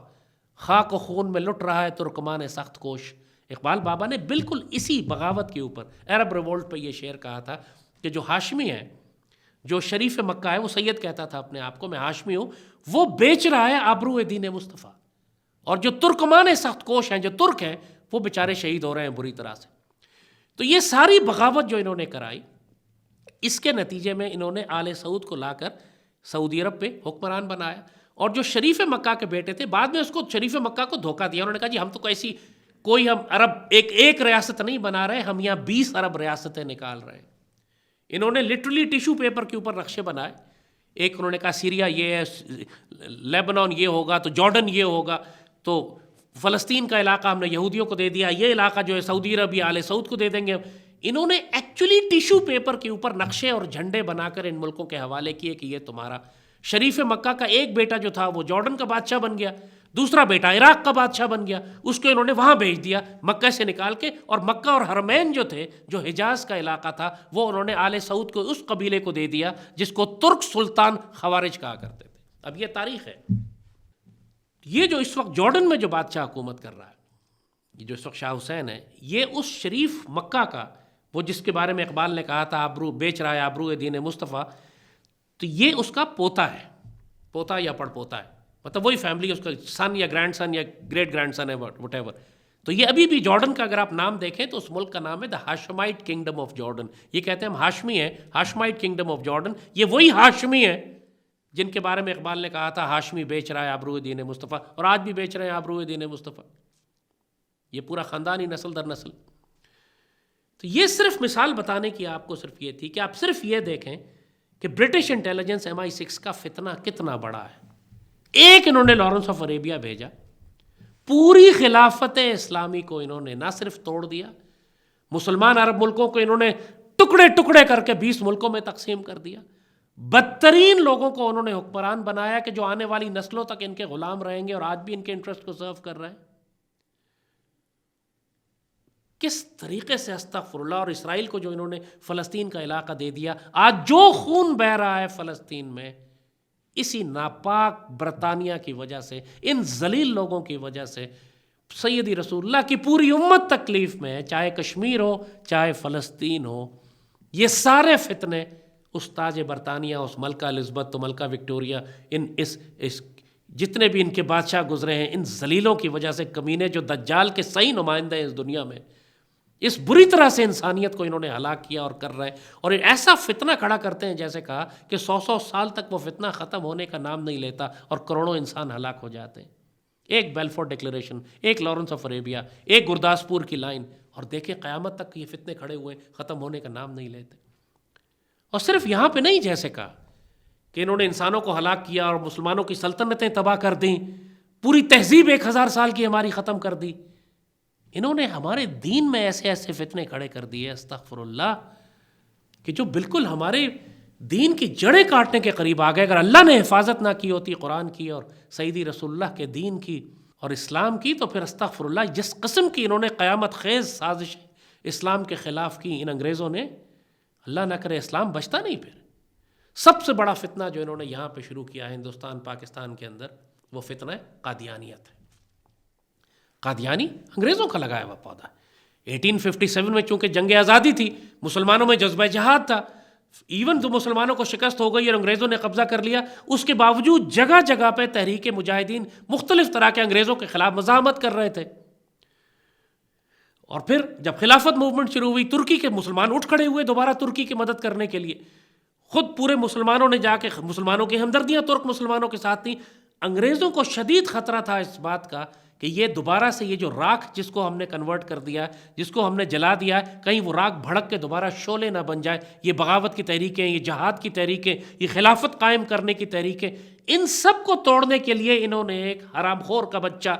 خاک و خون میں لٹ رہا ہے ترکمان سخت کوش. اقبال بابا نے بالکل اسی بغاوت کے اوپر عرب ریولٹ پہ یہ شعر کہا تھا کہ جو ہاشمی ہے، جو شریف مکہ ہے، وہ سید کہتا تھا اپنے آپ کو، میں ہاشمی ہوں، وہ بیچ رہا ہے آبرو دین مصطفیٰ، اور جو ترکمان سخت کوش ہیں، جو ترک ہیں، وہ بیچارے شہید ہو رہے ہیں بری طرح سے۔ تو یہ ساری بغاوت جو انہوں نے کرائی، اس کے نتیجے میں انہوں نے آل سعود کو لا کر سعودی عرب پہ حکمران بنایا، اور جو شریف مکہ کے بیٹے تھے بعد میں اس کو شریف مکہ کو دھوکہ دیا، انہوں نے کہا جی ہم تو ایسی کوئی ہم عرب ایک ریاست نہیں بنا رہے، ہم یہاں 20 ارب ریاستیں نکال رہے ہیں۔ انہوں نے لٹرلی ٹیشو پیپر کے اوپر نقشے بنائے، ایک انہوں نے کہا سیریا یہ ہے، لیبنان یہ ہوگا، تو جارڈن یہ ہوگا، تو فلسطین کا علاقہ ہم نے یہودیوں کو دے دیا، یہ علاقہ جو ہے سعودی عرب یا آل سعود کو دے دیں گے۔ انہوں نے ایکچولی ٹیشو پیپر کے اوپر نقشے اور جھنڈے بنا کر ان ملکوں کے حوالے کیے کہ یہ تمہارا۔ شریف مکہ کا ایک بیٹا جو تھا وہ جارڈن کا بادشاہ بن گیا، دوسرا بیٹا عراق کا بادشاہ بن گیا، اس کو انہوں نے وہاں بھیج دیا مکہ سے نکال کے، اور مکہ اور حرمین جو تھے، جو حجاز کا علاقہ تھا، وہ انہوں نے آل سعود کو اس قبیلے کو دے دیا جس کو ترک سلطان خوارج کہا کرتے تھے۔ اب یہ تاریخ ہے۔ یہ جو اس وقت جارڈن میں جو بادشاہ حکومت کر رہا ہے، یہ جو اس وقت شاہ حسین ہے، یہ اس شریف مکہ کا، وہ جس کے بارے میں اقبال نے کہا تھا آبرو بیچ رہا ہے آبرو دین مصطفیٰ، تو یہ اس کا پوتا ہے، پوتا یا پڑ پوتا ہے، مطلب وہی فیملی، اس کا سن یا گرینڈ سن یا گریٹ گرینڈ سن ہے، وٹ ایور۔ تو یہ ابھی بھی جارڈن کا اگر آپ نام دیکھیں تو اس ملک کا نام ہے دا ہاشمائٹ کنگڈم آف جارڈن۔ یہ کہتے ہیں ہم ہاشمی ہیں، ہاشمائٹ کنگڈم آف جارڈن۔ یہ وہی ہاشمی ہیں جن کے بارے میں اقبال نے کہا تھا ہاشمی بیچ رہا ہے آبرو دین مصطفیٰ، اور آج بھی بیچ رہے ہیں آبرو دین مصطفیٰ، یہ پورا خاندانی نسل در نسل۔ تو یہ صرف مثال بتانے کی آپ کو صرف یہ تھی کہ آپ صرف یہ دیکھیں کہ برٹش انٹیلیجنس MI6 کا فتنہ کتنا بڑا ہے۔ ایک انہوں نے لارنس آف عربیہ بھیجا، پوری خلافت اسلامی کو انہوں نے نہ صرف توڑ دیا، مسلمان عرب ملکوں کو انہوں نے ٹکڑے ٹکڑے کر کے 20 ملکوں میں تقسیم کر دیا، بدترین لوگوں کو انہوں نے حکمران بنایا کہ جو آنے والی نسلوں تک ان کے غلام رہیں گے اور آج بھی ان کے انٹرسٹ کو سرو کر رہے ہیں۔ کس طریقے سے استغفر اللہ، اور اسرائیل کو جو انہوں نے فلسطین کا علاقہ دے دیا، آج جو خون بہہ رہا ہے فلسطین میں، اسی ناپاک برطانیہ کی وجہ سے، ان ذلیل لوگوں کی وجہ سے سیدی رسول اللہ کی پوری امت تکلیف میں ہے، چاہے کشمیر ہو چاہے فلسطین ہو۔ یہ سارے فتنے اس تاج برطانیہ، اس ملکہ الزبتھ تو ملکہ وکٹوریہ، اس جتنے بھی ان کے بادشاہ گزرے ہیں، ان ذلیلوں کی وجہ سے، کمینے جو دجال کے صحیح نمائندے ہیں اس دنیا میں، اس بری طرح سے انسانیت کو انہوں نے ہلاک کیا اور کر رہے ہیں، اور ایسا فتنہ کھڑا کرتے ہیں جیسے کہا کہ 100 سال تک وہ فتنہ ختم ہونے کا نام نہیں لیتا اور کروڑوں انسان ہلاک ہو جاتے ہیں۔ ایک بیلفور ڈکلیریشن، ایک لارنس آف عربیہ، ایک گرداسپور کی لائن، اور دیکھیں قیامت تک یہ فتنے کھڑے ہوئے، ختم ہونے کا نام نہیں لیتے۔ اور صرف یہاں پہ نہیں، جیسے کہا کہ انہوں نے انسانوں کو ہلاک کیا اور مسلمانوں کی سلطنتیں تباہ کر دیں، پوری تہذیب 1000 سال کی ہماری ختم کر دی، انہوں نے ہمارے دین میں ایسے ایسے فتنے کھڑے کر دیے استغفر اللہ کہ جو بالکل ہمارے دین کی جڑیں کاٹنے کے قریب آ گئے۔ اگر اللہ نے حفاظت نہ کی ہوتی قرآن کی اور سیدی رسول اللہ کے دین کی اور اسلام کی، تو پھر استغفر اللہ جس قسم کی انہوں نے قیامت خیز سازش اسلام کے خلاف کی ان انگریزوں نے، اللہ نہ کرے اسلام بچتا نہیں۔ پھر سب سے بڑا فتنہ جو انہوں نے یہاں پہ شروع کیا ہے ہندوستان پاکستان کے اندر، وہ فتنہ قادیانیت ہے۔ قادیانی انگریزوں کا لگایا ہوا پودا۔ 1857 میں چونکہ جنگ آزادی تھی، مسلمانوں میں جذبہ جہاد تھا، ایون تو مسلمانوں کو شکست ہو گئی اور انگریزوں نے قبضہ کر لیا، اس کے باوجود جگہ جگہ پہ تحریک مجاہدین مختلف طرح کے انگریزوں کے خلاف مزاحمت کر رہے تھے۔ اور پھر جب خلافت موومنٹ شروع ہوئی، ترکی کے مسلمان اٹھ کھڑے ہوئے دوبارہ ترکی کی مدد کرنے کے لیے، خود پورے مسلمانوں نے جا کے، مسلمانوں کی ہمدردیاں ترک مسلمانوں کے ساتھ تھیں۔ انگریزوں کو شدید خطرہ تھا اس بات کا کہ یہ دوبارہ سے یہ جو راکھ جس کو ہم نے کنورٹ کر دیا، جس کو ہم نے جلا دیا، کہیں وہ راکھ بھڑک کے دوبارہ شعلے نہ بن جائے۔ یہ بغاوت کی تحریکیں، یہ جہاد کی تحریکیں، یہ خلافت قائم کرنے کی تحریکیں، ان سب کو توڑنے کے لیے انہوں نے ایک حرام خور کا بچہ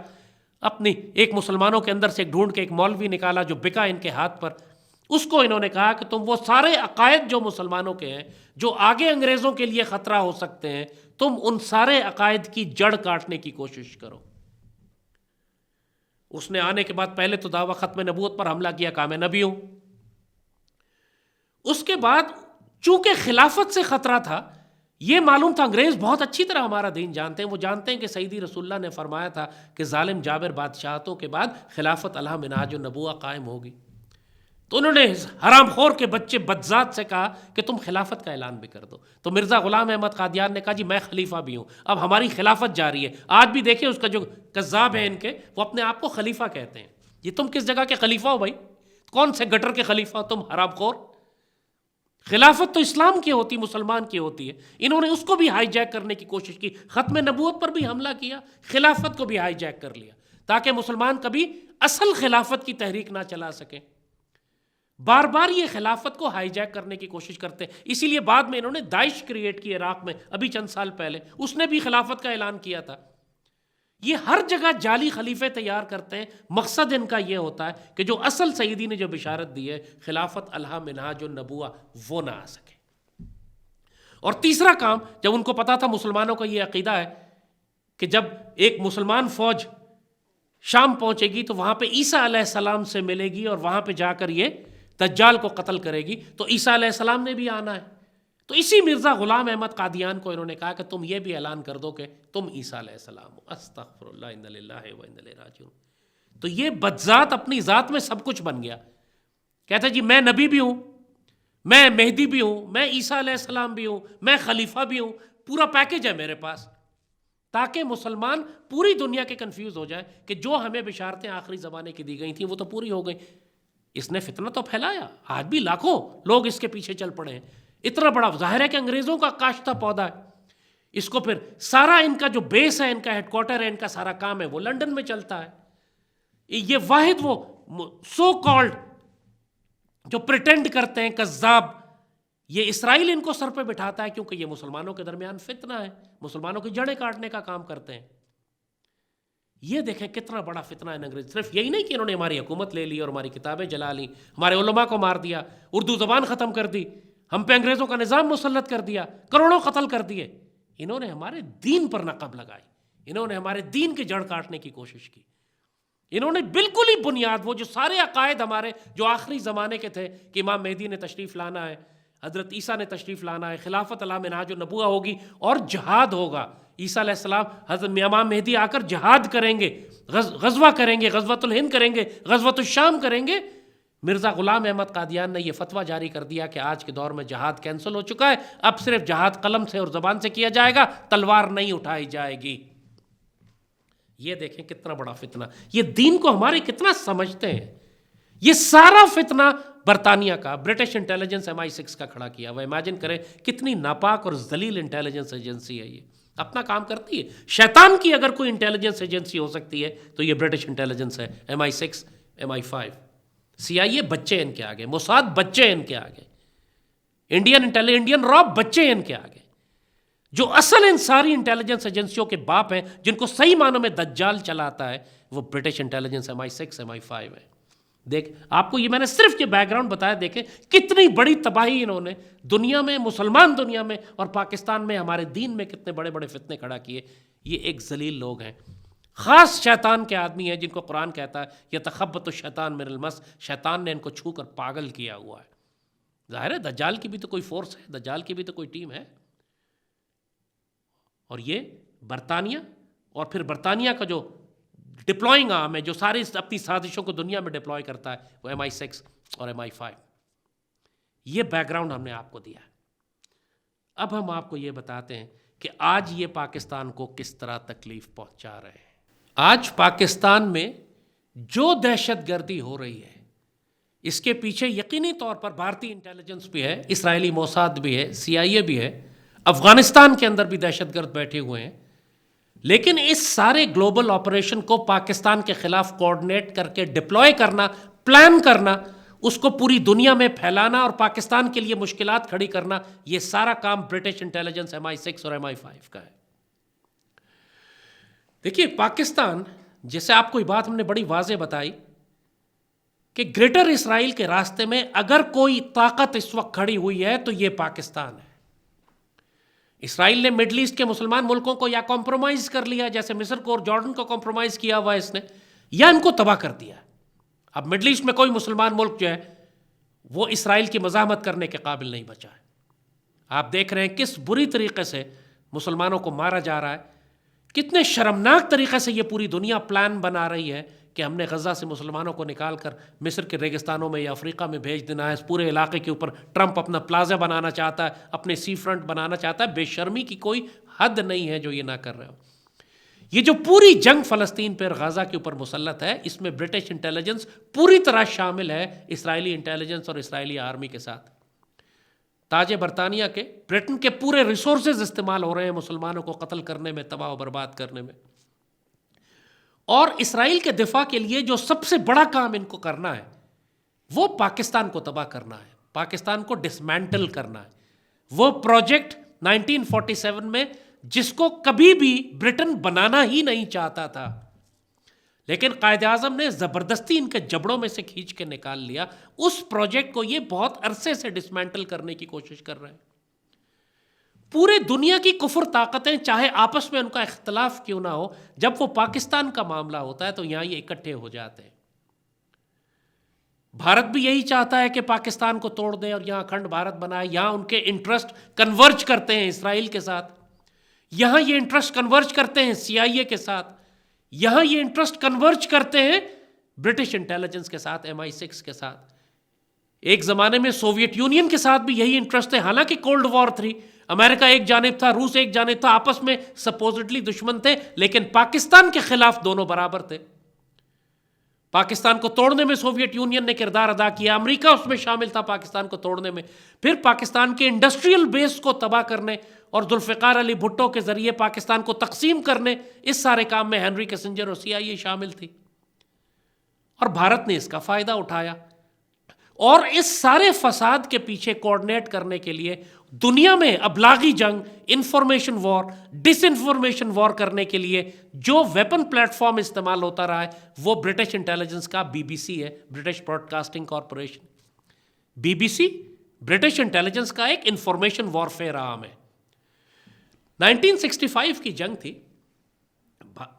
اپنی ایک مسلمانوں کے اندر سے ایک ڈھونڈ کے ایک مولوی نکالا جو بکا ان کے ہاتھ پر، اس کو انہوں نے کہا کہ تم وہ سارے عقائد جو مسلمانوں کے ہیں، جو آگے انگریزوں کے لیے خطرہ ہو سکتے ہیں، تم ان سارے عقائد کی جڑ کاٹنے کی کوشش کرو۔ اس نے آنے کے بعد پہلے تو دعویٰ ختم نبوت پر حملہ کیا، کہا میں نبی ہوں۔ اس کے بعد چونکہ خلافت سے خطرہ تھا، یہ معلوم تھا، انگریز بہت اچھی طرح ہمارا دین جانتے ہیں، وہ جانتے ہیں کہ سیدی رسول اللہ نے فرمایا تھا کہ ظالم جابر بادشاہتوں کے بعد خلافت علی منہاج النبوہ قائم ہوگی. تو انہوں نے حرام خور کے بچے بدذات سے کہا کہ تم خلافت کا اعلان بھی کر دو. تو مرزا غلام احمد قادیان نے کہا جی میں خلیفہ بھی ہوں، اب ہماری خلافت جاری ہے. آج بھی دیکھیں اس کا جو کذاب ہے ان کے، وہ اپنے آپ کو خلیفہ کہتے ہیں. یہ تم کس جگہ کے خلیفہ ہو بھائی؟ کون سے گٹر کے خلیفہ ہو تم حرام خور؟ خلافت تو اسلام کی ہوتی، مسلمان کی ہوتی ہے. انہوں نے اس کو بھی ہائی جیک کرنے کی کوشش کی، ختم نبوت پر بھی حملہ کیا، خلافت کو بھی ہائی جیک کر لیا تاکہ مسلمان کبھی اصل خلافت کی تحریک نہ چلا سکیں. بار بار یہ خلافت کو ہائی جیک کرنے کی کوشش کرتے ہیں. اسی لیے بعد میں انہوں نے داعش کریٹ کی عراق میں، ابھی چند سال پہلے اس نے بھی خلافت کا اعلان کیا تھا. یہ ہر جگہ جعلی خلیفے تیار کرتے ہیں. مقصد ان کا یہ ہوتا ہے کہ جو اصل سیدی نے جو بشارت دی ہے خلافت علی منہاج النبوہ وہ نہ آ سکے. اور تیسرا کام، جب ان کو پتا تھا مسلمانوں کا یہ عقیدہ ہے کہ جب ایک مسلمان فوج شام پہنچے گی تو وہاں پہ عیسیٰ علیہ السلام سے ملے گی اور وہاں پہ جا کر یہ دجال کو قتل کرے گی، تو عیسیٰ علیہ السلام نے بھی آنا ہے. تو اسی مرزا غلام احمد قادیان کو انہوں نے کہا کہ تم یہ بھی اعلان کر دو کہ تم عیسیٰ علیہ السلام ہو. استغفر اللہ، انا للہ و انا الیہ راجعون. تو یہ بدذات اپنی ذات میں سب کچھ بن گیا. کہتا جی میں نبی بھی ہوں، میں مہدی بھی ہوں، میں عیسیٰ علیہ السلام بھی ہوں، میں خلیفہ بھی ہوں، پورا پیکج ہے میرے پاس، تاکہ مسلمان پوری دنیا کے کنفیوز ہو جائے کہ جو ہمیں بشارتیں آخری زمانے کی دی گئی تھیں وہ تو پوری ہو گئیں. اس نے فتنہ تو پھیلایا، آج بھی لاکھوں لوگ اس کے پیچھے چل پڑے ہیں. اتنا بڑا ظاہر ہے کہ انگریزوں کا کاشتہ پودا ہے. اس کو پھر سارا ان کا جو بیس ہے، ان کا ہیڈ کوارٹر ہے، ان کا سارا کام ہے وہ لنڈن میں چلتا ہے. یہ واحد وہ سو کالڈ جو پریٹینڈ کرتے ہیں کذاب، یہ اسرائیل ان کو سر پہ بٹھاتا ہے کیونکہ یہ مسلمانوں کے درمیان فتنہ ہے، مسلمانوں کی جڑیں کاٹنے کا کام کرتے ہیں. یہ دیکھیں کتنا بڑا فتنہ ہے انگریز. صرف یہی نہیں کہ انہوں نے ہماری حکومت لے لی اور ہماری کتابیں جلا لی، ہمارے علماء کو مار دیا، اردو زبان ختم کر دی، ہم پہ انگریزوں کا نظام مسلط کر دیا، کروڑوں قتل کر دیے. انہوں نے ہمارے دین پر نقب لگائی، انہوں نے ہمارے دین کی جڑ کاٹنے کی کوشش کی. انہوں نے بالکل ہی بنیاد، وہ جو سارے عقائد ہمارے جو آخری زمانے کے تھے کہ امام مہدی نے تشریف لانا ہے، حضرت عیسیٰ نے تشریف لانا ہے، خلافت علی منہاج النبوہ ہوگی اور جہاد ہوگا. عیسیٰ علیہ السلام حضرت امام مہدی آ کر جہاد کریں گے، غزوہ کریں گے، غزوۃ الہند کریں گے، غزوۃ الشام کریں گے. مرزا غلام احمد قادیان نے یہ فتویٰ جاری کر دیا کہ آج کے دور میں جہاد کینسل ہو چکا ہے، اب صرف جہاد قلم سے اور زبان سے کیا جائے گا، تلوار نہیں اٹھائی جائے گی. یہ دیکھیں کتنا بڑا فتنہ. یہ دین کو ہمارے کتنا سمجھتے ہیں. یہ سارا فتنہ برطانیہ کا، برٹش انٹیلیجنس MI6 کا کھڑا کیا ہوا. امیجن کریں کتنی ناپاک اور ذلیل انٹیلیجنس ایجنسی ہے. یہ اپنا کام کرتی ہے. شیطان کی اگر کوئی انٹیلیجنس ایجنسی ہو سکتی ہے تو یہ برٹش انٹیلیجنس ہے. MI6 MI5 CIA بچے ان کے آگے، موساد بچے ان کے آگے، انڈین راب بچے ان کے آگے. جو اصل ان ساری انٹیلیجنس ایجنسیوں کے باپ ہیں جن کو صحیح معنوں میں دجال چلاتا ہے، وہ برٹش انٹیلیجنس MI6 MI5 ہے. دیکھ آپ کو یہ میں نے صرف یہ بیک گراؤنڈ بتایا، دیکھیں کتنی بڑی تباہی انہوں نے دنیا میں، مسلمان دنیا میں اور پاکستان میں، ہمارے دین میں کتنے بڑے بڑے فتنے کھڑا کیے. یہ ایک ذلیل لوگ ہیں، خاص شیطان کے آدمی ہیں جن کو قرآن کہتا ہے یتخبط الشیطان من المس، شیطان نے ان کو چھو کر پاگل کیا ہوا ہے. ظاہر ہے دجال کی بھی تو کوئی فورس ہے، دجال کی بھی تو کوئی ٹیم ہے. اور یہ برطانیہ، اور پھر برطانیہ کا جو ڈپلائنگ آرم ہے جو ساری اپنی سازشوں کو دنیا میں ڈپلوائے کرتا ہے، وہ MI6 اور MI5. یہ بیک گراؤنڈ ہم نے آپ کو دیا ہے. اب ہم آپ کو یہ بتاتے ہیں کہ آج یہ پاکستان کو کس طرح تکلیف پہنچا رہے ہیں. آج پاکستان میں جو دہشت گردی ہو رہی ہے اس کے پیچھے یقینی طور پر بھارتی انٹیلیجنس بھی ہے، اسرائیلی موساد بھی ہے، CIA بھی ہے، افغانستان کے اندر بھی دہشت گرد بیٹھے ہوئے ہیں. لیکن اس سارے گلوبل آپریشن کو پاکستان کے خلاف کوآرڈینیٹ کر کے ڈپلوائے کرنا، پلان کرنا، اس کو پوری دنیا میں پھیلانا اور پاکستان کے لیے مشکلات کھڑی کرنا، یہ سارا کام برٹش انٹیلیجنس MI6 اور MI5 کا ہے. دیکھیے پاکستان، جیسے آپ کو یہ بات ہم نے بڑی واضح بتائی کہ گریٹر اسرائیل کے راستے میں اگر کوئی طاقت اس وقت کھڑی ہوئی ہے تو یہ پاکستان ہے. اسرائیل نے مڈل ایسٹ کے مسلمان ملکوں کو یا کمپرومائز کر لیا، جیسے مصر کو اور جارڈن کو کمپرومائز کیا ہوا ہے اس نے، یا ان کو تباہ کر دیا. اب مڈل ایسٹ میں کوئی مسلمان ملک جو ہے وہ اسرائیل کی مزاحمت کرنے کے قابل نہیں بچا ہے. آپ دیکھ رہے ہیں کس بری طریقے سے مسلمانوں کو مارا جا رہا ہے، کتنے شرمناک طریقے سے یہ پوری دنیا پلان بنا رہی ہے کہ ہم نے غزہ سے مسلمانوں کو نکال کر مصر کے ریگستانوں میں یا افریقہ میں بھیج دینا ہے. اس پورے علاقے کے اوپر ٹرمپ اپنا پلازا بنانا چاہتا ہے، اپنے سی فرنٹ بنانا چاہتا ہے. بے شرمی کی کوئی حد نہیں ہے جو یہ نہ کر رہے ہو. یہ جو پوری جنگ فلسطین پر غزہ کے اوپر مسلط ہے، اس میں برٹش انٹیلیجنس پوری طرح شامل ہے، اسرائیلی انٹیلیجنس اور اسرائیلی آرمی کے ساتھ. تاج برطانیہ کے، برٹن کے پورے ریسورسز استعمال ہو رہے ہیں مسلمانوں کو قتل کرنے میں، تباہ و برباد کرنے میں. اور اسرائیل کے دفاع کے لیے جو سب سے بڑا کام ان کو کرنا ہے وہ پاکستان کو تباہ کرنا ہے، پاکستان کو ڈسمینٹل کرنا ہے. وہ پروجیکٹ 1947 میں جس کو کبھی بھی برٹن بنانا ہی نہیں چاہتا تھا، لیکن قائد اعظم نے زبردستی ان کے جبڑوں میں سے کھینچ کے نکال لیا. اس پروجیکٹ کو یہ بہت عرصے سے ڈسمینٹل کرنے کی کوشش کر رہے ہیں. پورے دنیا کی کفر طاقتیں چاہے آپس میں ان کا اختلاف کیوں نہ ہو، جب وہ پاکستان کا معاملہ ہوتا ہے تو یہاں یہ اکٹھے ہو جاتے ہیں. بھارت بھی یہی چاہتا ہے کہ پاکستان کو توڑ دیں اور یہاں اکھنڈ بھارت بنائے. یہاں ان کے انٹرسٹ کنورج کرتے ہیں اسرائیل کے ساتھ، یہاں یہ انٹرسٹ کنورج کرتے ہیں CIA کے ساتھ، یہاں یہ انٹرسٹ کنورج کرتے ہیں برٹش انٹیلیجنس کے ساتھ، MI6 کے ساتھ. ایک زمانے میں سوویت یونین کے ساتھ بھی یہی انٹرسٹ ہے، حالانکہ کولڈ وار تھی، امریکہ ایک جانب تھا، روس ایک جانب تھا، آپس میں سپوزٹلی دشمن تھے، لیکن پاکستان کے خلاف دونوں برابر تھے. پاکستان کو توڑنے میں سوویت یونین نے کردار ادا کیا، امریکہ اس میں شامل تھا پاکستان کو توڑنے میں. پھر پاکستان کے انڈسٹریل بیس کو تباہ کرنے اور ذوالفقار علی بھٹو کے ذریعے پاکستان کو تقسیم کرنے، اس سارے کام میں ہنری کسنجر اور CIA شامل تھی. اور بھارت نے اس کا فائدہ اٹھایا. اور اس سارے فساد کے پیچھے کوآرڈینیٹ کرنے کے لیے دنیا میں ابلاغی جنگ، انفارمیشن وار، ڈس انفارمیشن وار کرنے کے لیے جو ویپن پلیٹ فارم استعمال ہوتا رہا ہے وہ برٹش انٹیلیجنس کا BBC ہے، British broadcasting corporation. BBC British intelligence کا ایک انفارمیشن وارفیئر عام ہے. 1965 کی جنگ تھی،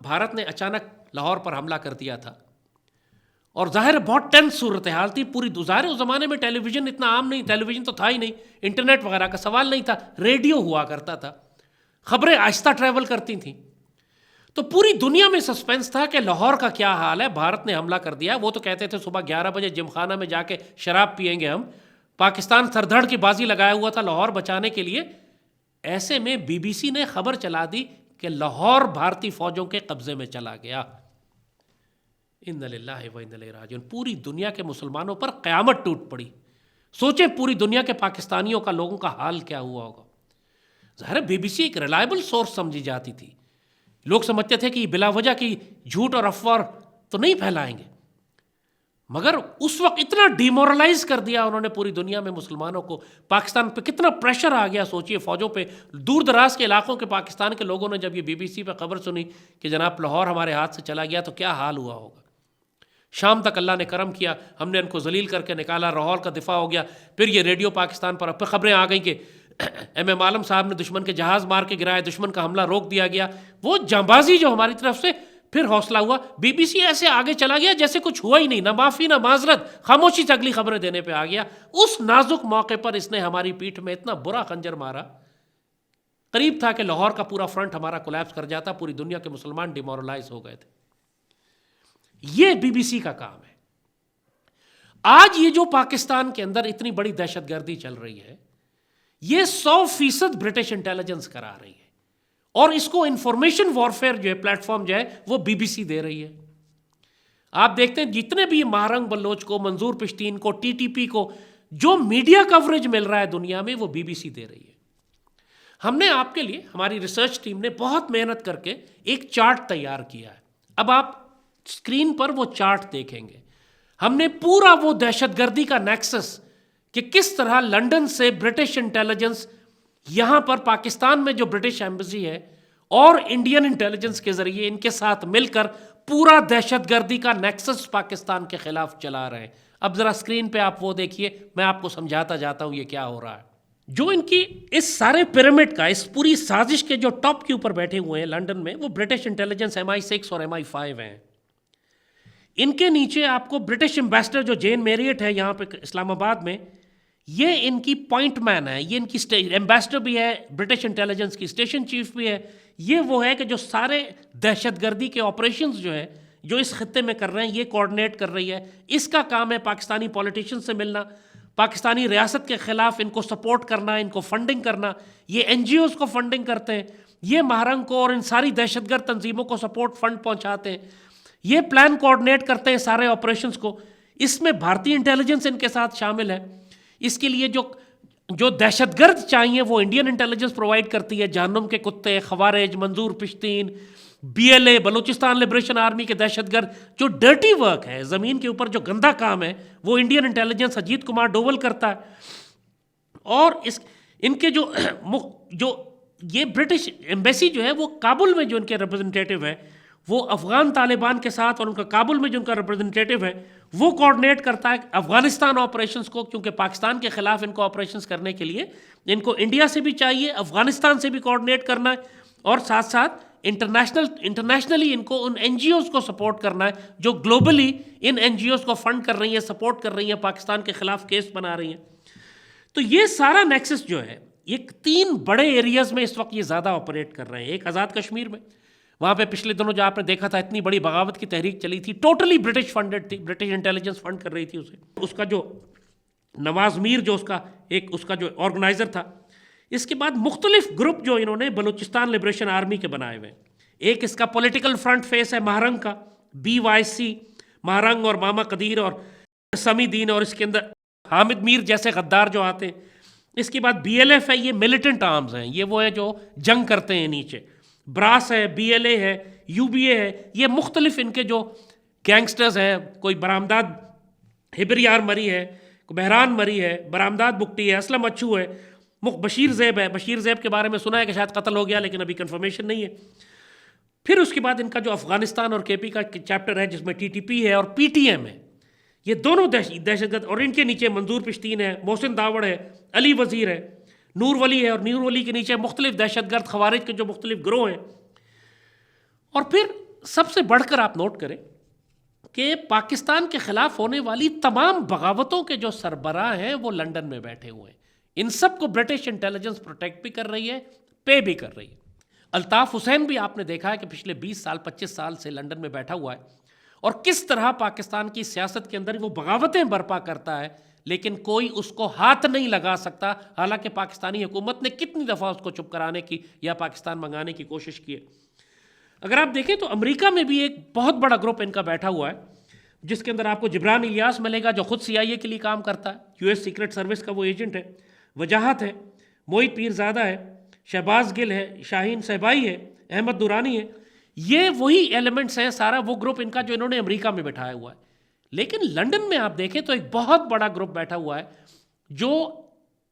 بھارت نے اچانک لاہور پر حملہ کر دیا تھا اور ظاہر بہت ٹینس صورتحال تھی پوری. ظاہر اس زمانے میں ٹیلی ویژن اتنا عام نہیں، ٹیلی ویژن تو تھا ہی نہیں، انٹرنیٹ وغیرہ کا سوال نہیں تھا، ریڈیو ہوا کرتا تھا، خبریں آہستہ ٹریول کرتی تھیں. تو پوری دنیا میں سسپینس تھا کہ لاہور کا کیا حال ہے، بھارت نے حملہ کر دیا. وہ تو کہتے تھے صبح 11 بجے جم خانہ میں جا کے شراب پئیں گے ہم. پاکستان سر دھڑ کی بازی لگایا ہوا تھا لاہور بچانے کے لیے. ایسے میں BBC نے خبر چلا دی کہ لاہور بھارتی فوجوں کے قبضے میں چلا گیا. ان للہ و انا الیہ راجعون. پوری دنیا کے مسلمانوں پر قیامت ٹوٹ پڑی. سوچیں پوری دنیا کے پاکستانیوں کا، لوگوں کا حال کیا ہوا ہوگا. ظاہر BBC ایک ریلائبل سورس سمجھی جاتی تھی، لوگ سمجھتے تھے کہ بلا وجہ کی جھوٹ اور افواہ تو نہیں پھیلائیں گے. مگر اس وقت اتنا ڈیمورلائز کر دیا انہوں نے پوری دنیا میں مسلمانوں کو. پاکستان پہ کتنا پریشر آ گیا سوچئے فوجوں پہ. دور دراز کے علاقوں کے پاکستان کے لوگوں نے جب یہ BBC پہ خبر سنی کہ جناب لاہور ہمارے ہاتھ سے چلا گیا تو کیا حال ہوا ہوگا. شام تک اللہ نے کرم کیا، ہم نے ان کو ذلیل کر کے نکالا، لاہور کا دفاع ہو گیا. پھر یہ ریڈیو پاکستان پر پھر خبریں آ گئیں کہ MM عالم صاحب نے دشمن کے جہاز مار کے گرائے، دشمن کا حملہ روک دیا گیا. وہ جانبازی جو ہماری طرف سے، پھر حوصلہ ہوا. BBC ایسے آگے چلا گیا جیسے کچھ ہوا ہی نہیں، نہ معافی نہ معذرت، خاموشی سے اگلی خبریں دینے پہ آ گیا. اس نازک موقع پر اس نے ہماری پیٹھ میں اتنا برا خنجر مارا، قریب تھا کہ لاہور کا پورا فرنٹ ہمارا کولیپس کر جاتا، پوری دنیا کے مسلمان ڈیمورلائز ہو گئے تھے. یہ BBC کا کام ہے. آج یہ جو پاکستان کے اندر اتنی بڑی دہشت گردی چل رہی ہے، یہ 100% برٹش انٹیلیجنس کرا رہی ہے. اور اس کو انفارمیشن وارفیئر جو ہے پلیٹ فارم جو ہے وہ BBC دے رہی ہے. آپ دیکھتے ہیں جتنے بھی مہرنگ بلوچ کو، منظور پشتین کو، TTP کو جو میڈیا کوریج مل رہا ہے دنیا میں، وہ BBC دے رہی ہے. ہم نے آپ کے لیے، ہماری ریسرچ ٹیم نے بہت محنت کر کے ایک چارٹ تیار کیا ہے. اب آپ اسکرین پر وہ چارٹ دیکھیں گے. ہم نے پورا وہ دہشت گردی کا نیکسس کہ کس طرح لنڈن سے برٹش انٹیلیجنس یہاں پر پاکستان میں جو برٹش ایمبیسی ہے اور انڈین انٹیلیجنس کے ذریعے ان کے ساتھ مل کر پورا دہشت گردی کا نیکسس پاکستان کے خلاف چلا رہے ہیں. اب ذرا اسکرین پہ آپ وہ دیکھیے، میں آپ کو سمجھاتا جاتا ہوں یہ کیا ہو رہا ہے. جو ان کی اس سارے پیرامڈ کا، اس پوری سازش کے جو ٹاپ کے اوپر بیٹھے ہوئے ہیں لنڈن میں، وہ برٹش انٹیلیجنس MI6 اور MI5 ہیں. ان کے نیچے آپ کو برٹش ایمبیسڈر جو جین میریٹ ہے یہاں پہ اسلام آباد میں، یہ ان کی پوائنٹ مین ہے, یہ ان کی ایمبیسڈر بھی ہے, برٹش انٹیلیجنس کی اسٹیشن چیف بھی ہے. یہ وہ ہے کہ جو سارے دہشت گردی کے آپریشنز جو ہیں جو اس خطے میں کر رہے ہیں یہ کوآرڈینیٹ کر رہی ہے. اس کا کام ہے پاکستانی پولیٹیشین سے ملنا, پاکستانی ریاست کے خلاف ان کو سپورٹ کرنا, ان کو فنڈنگ کرنا. یہ این جی اوز کو فنڈنگ کرتے ہیں, یہ مہرنگ کو اور ان ساری دہشت گرد تنظیموں کو سپورٹ فنڈ پہنچاتے ہیں, یہ پلان کوآرڈینیٹ کرتے ہیں سارے آپریشنز کو. اس میں بھارتی انٹیلیجنس ان کے ساتھ شامل ہے. اس کے لیے جو دہشت گرد چاہیے وہ انڈین انٹیلیجنس پرووائڈ کرتی ہے. جہنم کے کتے, خوارج, Manzoor Pashteen, B L A, Balochistan Liberation Army کے دہشت گرد, جو ڈرٹی ورک ہے, زمین کے اوپر جو گندا کام ہے, وہ Indian intelligence Ajit Kumar dual کرتا ہے. اور ان کے جو یہ برٹش ایمبیسی جو ہے وہ کابل میں جو ان کے ریپرزنٹیٹو ہے وہ افغان طالبان کے ساتھ, اور ان کا کابل میں جو ان کا ریپرزنٹیٹو ہے وہ کوآرڈینیٹ کرتا ہے افغانستان آپریشنز کو, کیونکہ پاکستان کے خلاف ان کو آپریشنز کرنے کے لیے ان کو انڈیا سے بھی چاہیے, افغانستان سے بھی کوآرڈینیٹ کرنا ہے, اور ساتھ ساتھ انٹرنیشنلی ان کو ان این جی اوز کو سپورٹ کرنا ہے جو گلوبلی ان این جی اوز کو فنڈ کر رہی ہیں, سپورٹ کر رہی ہیں, پاکستان کے خلاف کیس بنا رہی ہیں. تو یہ سارا نیکسس جو ہے یہ 3 بڑے ایریاز میں اس وقت یہ زیادہ آپریٹ کر رہے ہیں. ایک آزاد کشمیر میں, وہاں پہ پچھلے دنوں جو آپ نے دیکھا تھا اتنی بڑی بغاوت کی تحریک چلی تھی, ٹوٹلی برٹش فنڈڈ تھی, برٹش انٹیلیجنس فنڈ کر رہی تھی اسے. اس کا جو نواز میر جو اس کا جو آرگنائزر تھا. اس کے بعد مختلف گروپ جو انہوں نے بلوچستان لبریشن آرمی کے بنائے ہوئے. ایک اس کا پولیٹیکل فرنٹ فیس ہے مہرنگ کا, بی وائی سی, مہرنگ اور ماما قدیر اور سمی دین, اور اس کے اندر حامد میر جیسے غدار جو آتے ہیں. اس کے بعد بی ایل ایف ہے, یہ ملیٹنٹ آرمز ہیں, یہ وہ ہیں جو جنگ کرتے ہیں نیچے. براس ہے, بی ایل اے ہے, یو بی اے ہے, یہ مختلف ان کے جو گینگسٹرز ہیں. کوئی برامداد ہبریار مری ہے, بہران مری ہے, برامداد بکٹی ہے, اسلم اچھو ہے, بشیر زیب ہے. بشیر زیب کے بارے میں سنا ہے کہ شاید قتل ہو گیا, لیکن ابھی کنفرمیشن نہیں ہے. پھر اس کے بعد ان کا جو افغانستان اور کے پی کا چیپٹر ہے جس میں ٹی ٹی پی ہے اور پی ٹی ایم ہے, یہ دونوں دہشت گرد. اور ان کے نیچے منظور پشتین ہے, محسن داوڑ ہے, علی وزیر ہے, نور ولی ہے, اور نور ولی کے نیچے مختلف دہشت گرد خوارج کے جو مختلف گروہ ہیں. اور پھر سب سے بڑھ کر آپ نوٹ کریں کہ پاکستان کے خلاف ہونے والی تمام بغاوتوں کے جو سربراہ ہیں وہ لنڈن میں بیٹھے ہوئے ہیں. ان سب کو برٹش انٹیلیجنس پروٹیکٹ بھی کر رہی ہے, پے بھی کر رہی ہے. الطاف حسین بھی آپ نے دیکھا ہے کہ پچھلے 20-25 سال سے لنڈن میں بیٹھا ہوا ہے, اور کس طرح پاکستان کی سیاست کے اندر وہ بغاوتیں برپا کرتا ہے, لیکن کوئی اس کو ہاتھ نہیں لگا سکتا. حالانکہ پاکستانی حکومت نے کتنی دفعہ اس کو چپ کرانے کی یا پاکستان منگانے کی کوشش کی ہے. اگر آپ دیکھیں تو امریکہ میں بھی ایک بہت بڑا گروپ ان کا بیٹھا ہوا ہے, جس کے اندر آپ کو جبران الیاس ملے گا جو خود سی آئی اے کے لیے کام کرتا ہے, یو ایس سیکرٹ سروس کا وہ ایجنٹ ہے. وجاہت ہے, موہت پیرزادہ ہے, شہباز گل ہے, شاہین صہبائی ہے, احمد دورانی ہے. یہ وہی ایلیمنٹس ہیں, سارا وہ گروپ ان کا جو انہوں نے امریکہ میں بٹھایا ہوا ہے. لیکن لنڈن میں آپ دیکھیں تو ایک بہت بڑا گروپ بیٹھا ہوا ہے جو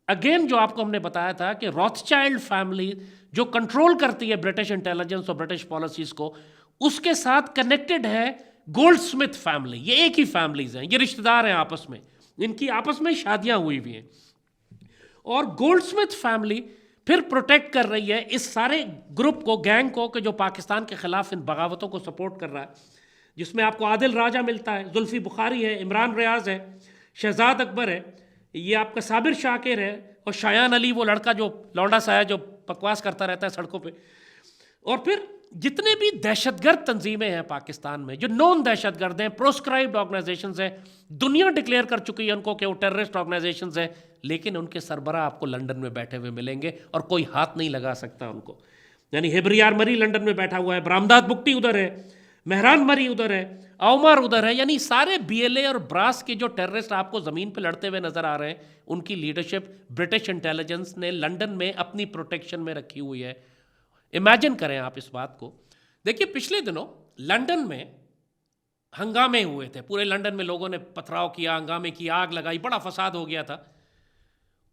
اگین جو آپ کو ہم نے بتایا تھا کہ روتھ چائلڈ فیملی جو کنٹرول کرتی ہے برٹش انٹیلیجنس اور برٹش پالیسیز کو, اس کے ساتھ کنیکٹڈ ہے گولڈ سمتھ فیملی. یہ ایک ہی فیملیز ہیں, یہ رشتہ دار ہیں آپس میں, ان کی آپس میں شادیاں ہوئی ہوئی ہیں. اور گولڈ سمتھ فیملی پھر پروٹیکٹ کر رہی ہے اس سارے گروپ کو, گینگ کو, کہ جو پاکستان کے خلاف ان بغاوتوں کو سپورٹ کر رہا ہے, جس میں آپ کو عادل راجہ ملتا ہے, زلفی بخاری ہے, عمران ریاض ہے, شہزاد اکبر ہے, یہ آپ کا صابر شاکر ہے, اور شایان علی وہ لڑکا جو لونڈا سا ہے جو بکواس کرتا رہتا ہے سڑکوں پہ. اور پھر جتنے بھی دہشت گرد تنظیمیں ہیں پاکستان میں جو نون دہشت گرد ہیں, پروسکرائبڈ آرگنائزیشنز ہیں, دنیا ڈکلیئر کر چکی ہے ان کو کہ وہ ٹیررسٹ آرگنائزیشنز ہیں, لیکن ان کے سربراہ آپ کو لنڈن میں بیٹھے ہوئے ملیں گے اور کوئی ہاتھ نہیں لگا سکتا ان کو. یعنی ہبریار مری لنڈن میں بیٹھا ہوا ہے, برامداد بکٹی ادھر ہے, مہران مری ادھر ہے, اومار ادھر ہے. یعنی سارے بی ایل اے اور براس کے جو ٹیررسٹ آپ کو زمین پہ لڑتے ہوئے نظر آ رہے ہیں, ان کی لیڈرشپ برٹش انٹیلیجنس نے لنڈن میں اپنی پروٹیکشن میں رکھی ہوئی ہے. امیجن کریں آپ اس بات کو. دیکھیے پچھلے دنوں لنڈن میں ہنگامے ہوئے تھے, پورے لنڈن میں لوگوں نے پتھراؤ کیا, ہنگامے کی, آگ لگائی, بڑا فساد ہو گیا تھا.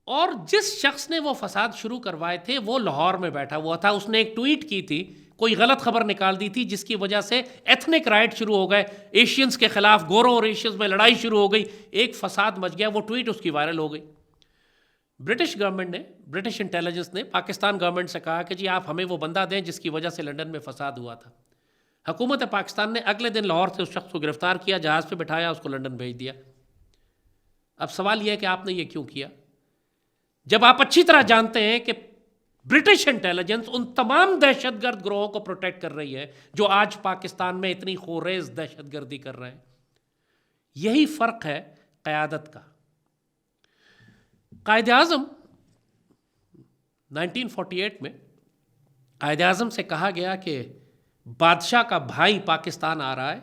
اور جس شخص نے وہ فساد شروع کروائے تھے وہ لاہور میں بیٹھا ہوا تھا. اس نے ایک ٹویٹ کی تھی, کوئی غلط خبر نکال دی تھی, جس کی وجہ سے ایتھنک رائٹ شروع ہو گئے, ایشینز کے خلاف, گوروں اور ایشینز میں لڑائی شروع ہو گئی, ایک فساد مچ گیا. وہ ٹویٹ اس کی وائرل ہو گئی. برٹش گورنمنٹ نے, برٹش انٹیلیجنس نے پاکستان گورنمنٹ سے کہا کہ جی آپ ہمیں وہ بندہ دیں جس کی وجہ سے لنڈن میں فساد ہوا تھا. حکومت پاکستان نے اگلے دن لاہور سے اس شخص کو گرفتار کیا, جہاز پہ بٹھایا, اس کو لنڈن بھیج دیا. اب سوال یہ ہے کہ آپ نے یہ کیوں کیا؟ جب آپ اچھی طرح جانتے ہیں کہ برٹش انٹیلیجنس ان تمام دہشت گرد گروہوں کو پروٹیکٹ کر رہی ہے جو آج پاکستان میں اتنی خوریز دہشت گردی کر رہے ہیں. یہی فرق ہے قیادت کا. قائد اعظم 1948 میں قائد اعظم سے کہا گیا کہ بادشاہ کا بھائی پاکستان آ رہا ہے,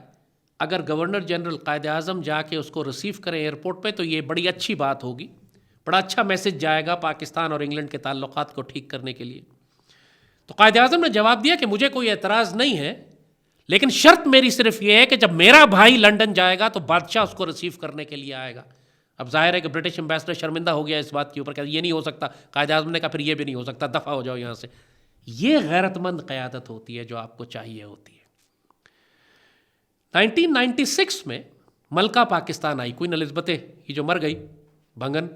اگر گورنر جنرل قائد اعظم جا کے اس کو ریسیو کریں ایئرپورٹ پہ تو یہ بڑی اچھی بات ہوگی, بڑا اچھا میسج جائے گا پاکستان اور انگلینڈ کے تعلقات کو ٹھیک کرنے کے لیے. تو قائد اعظم نے جواب دیا کہ مجھے کوئی اعتراض نہیں ہے, لیکن شرط میری صرف یہ ہے کہ جب میرا بھائی لنڈن جائے گا تو بادشاہ اس کو ریسیو کرنے کے لیے آئے گا. اب ظاہر ہے کہ برٹش امبیسڈر شرمندہ ہو گیا اس بات کے اوپر کہ یہ نہیں ہو سکتا. قائد اعظم نے کہا پھر یہ بھی نہیں ہو سکتا, دفع ہو جاؤ یہاں سے. یہ غیرت مند قیادت ہوتی ہے جو آپ کو چاہیے ہوتی ہے. 1996 میں ملکہ پاکستان آئی, کوئین الزبتھ یہ جو مر گئی بھنگن,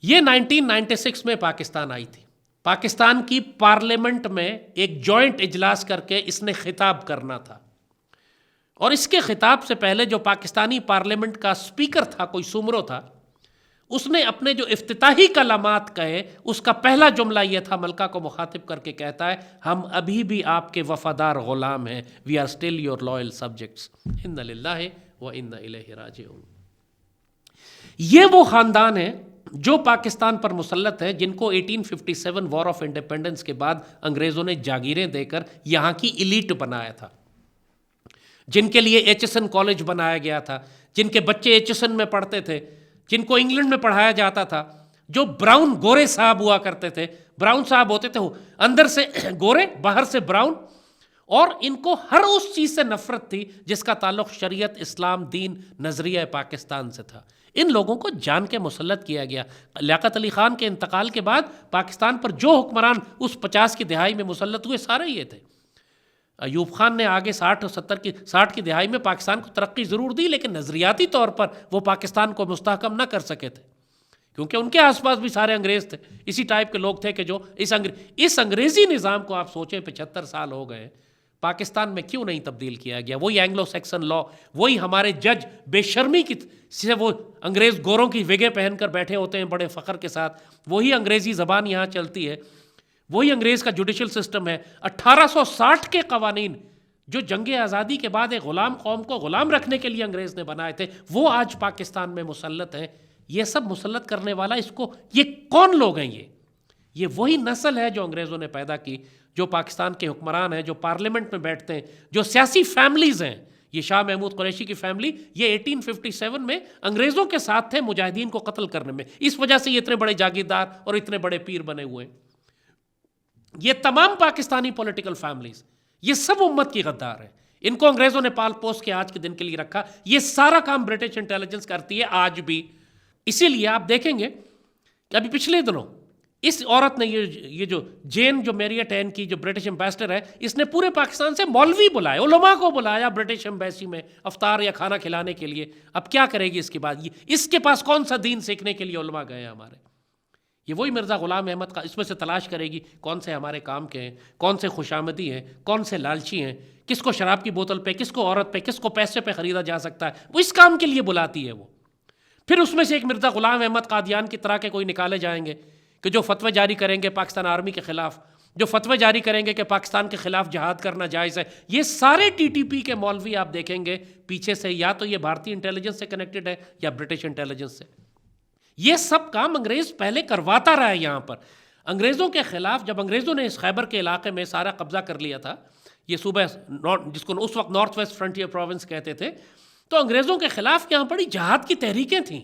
یہ 1996 میں پاکستان آئی تھی. پاکستان کی پارلیمنٹ میں ایک جوائنٹ اجلاس کر کے اس نے خطاب کرنا تھا, اور اس کے خطاب سے پہلے جو پاکستانی پارلیمنٹ کا سپیکر تھا, کوئی سومرو تھا, اس نے اپنے جو افتتاحی کلمات کہے اس کا پہلا جملہ یہ تھا, ملکہ کو مخاطب کر کے کہتا ہے ہم ابھی بھی آپ کے وفادار غلام ہیں, we are still your loyal subjects, انا للہ و انا الیہ راجعون. یہ وہ خاندان ہے جو پاکستان پر مسلط ہے, جن کو 1857 وار آف انڈیپینڈنس کے بعد انگریزوں نے جاگیریں دے کر یہاں کی ایلیٹ بنایا تھا, جن کے لیے ایچ ایس این کالج بنایا گیا تھا, جن کے بچے ایچ ایس این میں پڑھتے تھے, جن کو انگلینڈ میں پڑھایا جاتا تھا, جو براؤن گورے صاحب ہوا کرتے تھے. براؤن صاحب ہوتے تھے اندر سے گورے باہر سے براؤن, اور ان کو ہر اس چیز سے نفرت تھی جس کا تعلق شریعت, اسلام, دین, نظریہ پاکستان سے تھا. ان لوگوں کو جان کے مسلط کیا گیا. لیاقت علی خان کے انتقال کے بعد پاکستان پر جو حکمران اس 50 کی دہائی میں مسلط ہوئے سارے یہ تھے. ایوب خان نے آگے 60 کی دہائی میں پاکستان کو ترقی ضرور دی, لیکن نظریاتی طور پر وہ پاکستان کو مستحکم نہ کر سکے تھے, کیونکہ ان کے آس پاس بھی سارے انگریز تھے. اسی ٹائپ کے لوگ تھے کہ جو اس انگریزی نظام کو آپ سوچیں 75 سال ہو گئے, پاکستان میں کیوں نہیں تبدیل کیا گیا؟ وہی اینگلو سیکسن لا, وہی ہمارے جج بے شرمی کی سے وہ انگریز گوروں کی وگیں پہن کر بیٹھے ہوتے ہیں بڑے فخر کے ساتھ, وہی انگریزی زبان یہاں چلتی ہے, وہی انگریز کا جوڈیشل سسٹم ہے. 1860 کے قوانین جو جنگ آزادی کے بعد ایک غلام قوم کو غلام رکھنے کے لیے انگریز نے بنائے تھے, وہ آج پاکستان میں مسلط ہیں. یہ سب مسلط کرنے والا یہ کون لوگ ہیں؟ یہ وہی نسل ہے جو انگریزوں نے پیدا کی, جو پاکستان کے حکمران ہیں, جو پارلیمنٹ میں بیٹھتے ہیں, جو سیاسی فیملیز ہیں. یہ شاہ محمود قریشی کی فیملی یہ 1857 میں انگریزوں کے ساتھ تھے مجاہدین کو قتل کرنے میں, اس وجہ سے یہ اتنے بڑے جاگیردار اور اتنے بڑے پیر بنے ہوئے ہیں. یہ تمام پاکستانی پولیٹیکل فیملیز یہ سب امت کی غدار ہیں. ان کو انگریزوں نے پال پوس کے آج کے دن کے لیے رکھا. یہ سارا کام برٹش انٹیلیجنس کرتی ہے آج بھی. اسی لیے آپ دیکھیں گے کہ ابھی پچھلے دنوں اس عورت نے یہ جو جین جو میریٹ این کی جو برٹش امبیسڈر ہے, اس نے پورے پاکستان سے مولوی بلائے, علماء کو بلایا برٹش امبیسی میں افطار یا کھانا کھلانے کے لیے. اب کیا کرے گی اس کے بعد؟ اس کے پاس کون سا دین سیکھنے کے لیے علماء گئے ہیں ہمارے؟ یہ وہی مرزا غلام احمد کا, اس میں سے تلاش کرے گی کون سے ہمارے کام کے ہیں, کون سے خوشامدی ہیں, کون سے لالچی ہیں, کس کو شراب کی بوتل پہ, کس کو عورت پہ, کس کو پیسے پہ خریدا جا سکتا ہے, وہ اس کام کے لیے بلاتی ہے وہ. پھر اس میں سے ایک مرزا غلام احمد قادیان کی طرح کے کوئی نکالے جائیں گے کہ جو فتوے جاری کریں گے پاکستان آرمی کے خلاف, جو فتوے جاری کریں گے کہ پاکستان کے خلاف جہاد کرنا جائز ہے. یہ سارے ٹی ٹی پی کے مولوی آپ دیکھیں گے پیچھے سے یا تو یہ بھارتی انٹیلیجنس سے کنیکٹڈ ہے یا برٹش انٹیلیجنس سے. یہ سب کام انگریز پہلے کرواتا رہا ہے. یہاں پر انگریزوں کے خلاف جب انگریزوں نے اس خیبر کے علاقے میں سارا قبضہ کر لیا تھا, یہ صوبہ جس کو اس وقت نارتھ ویسٹ فرنٹیئر پروونس کہتے تھے, تو انگریزوں کے خلاف یہاں بڑی جہاد کی تحریکیں تھیں.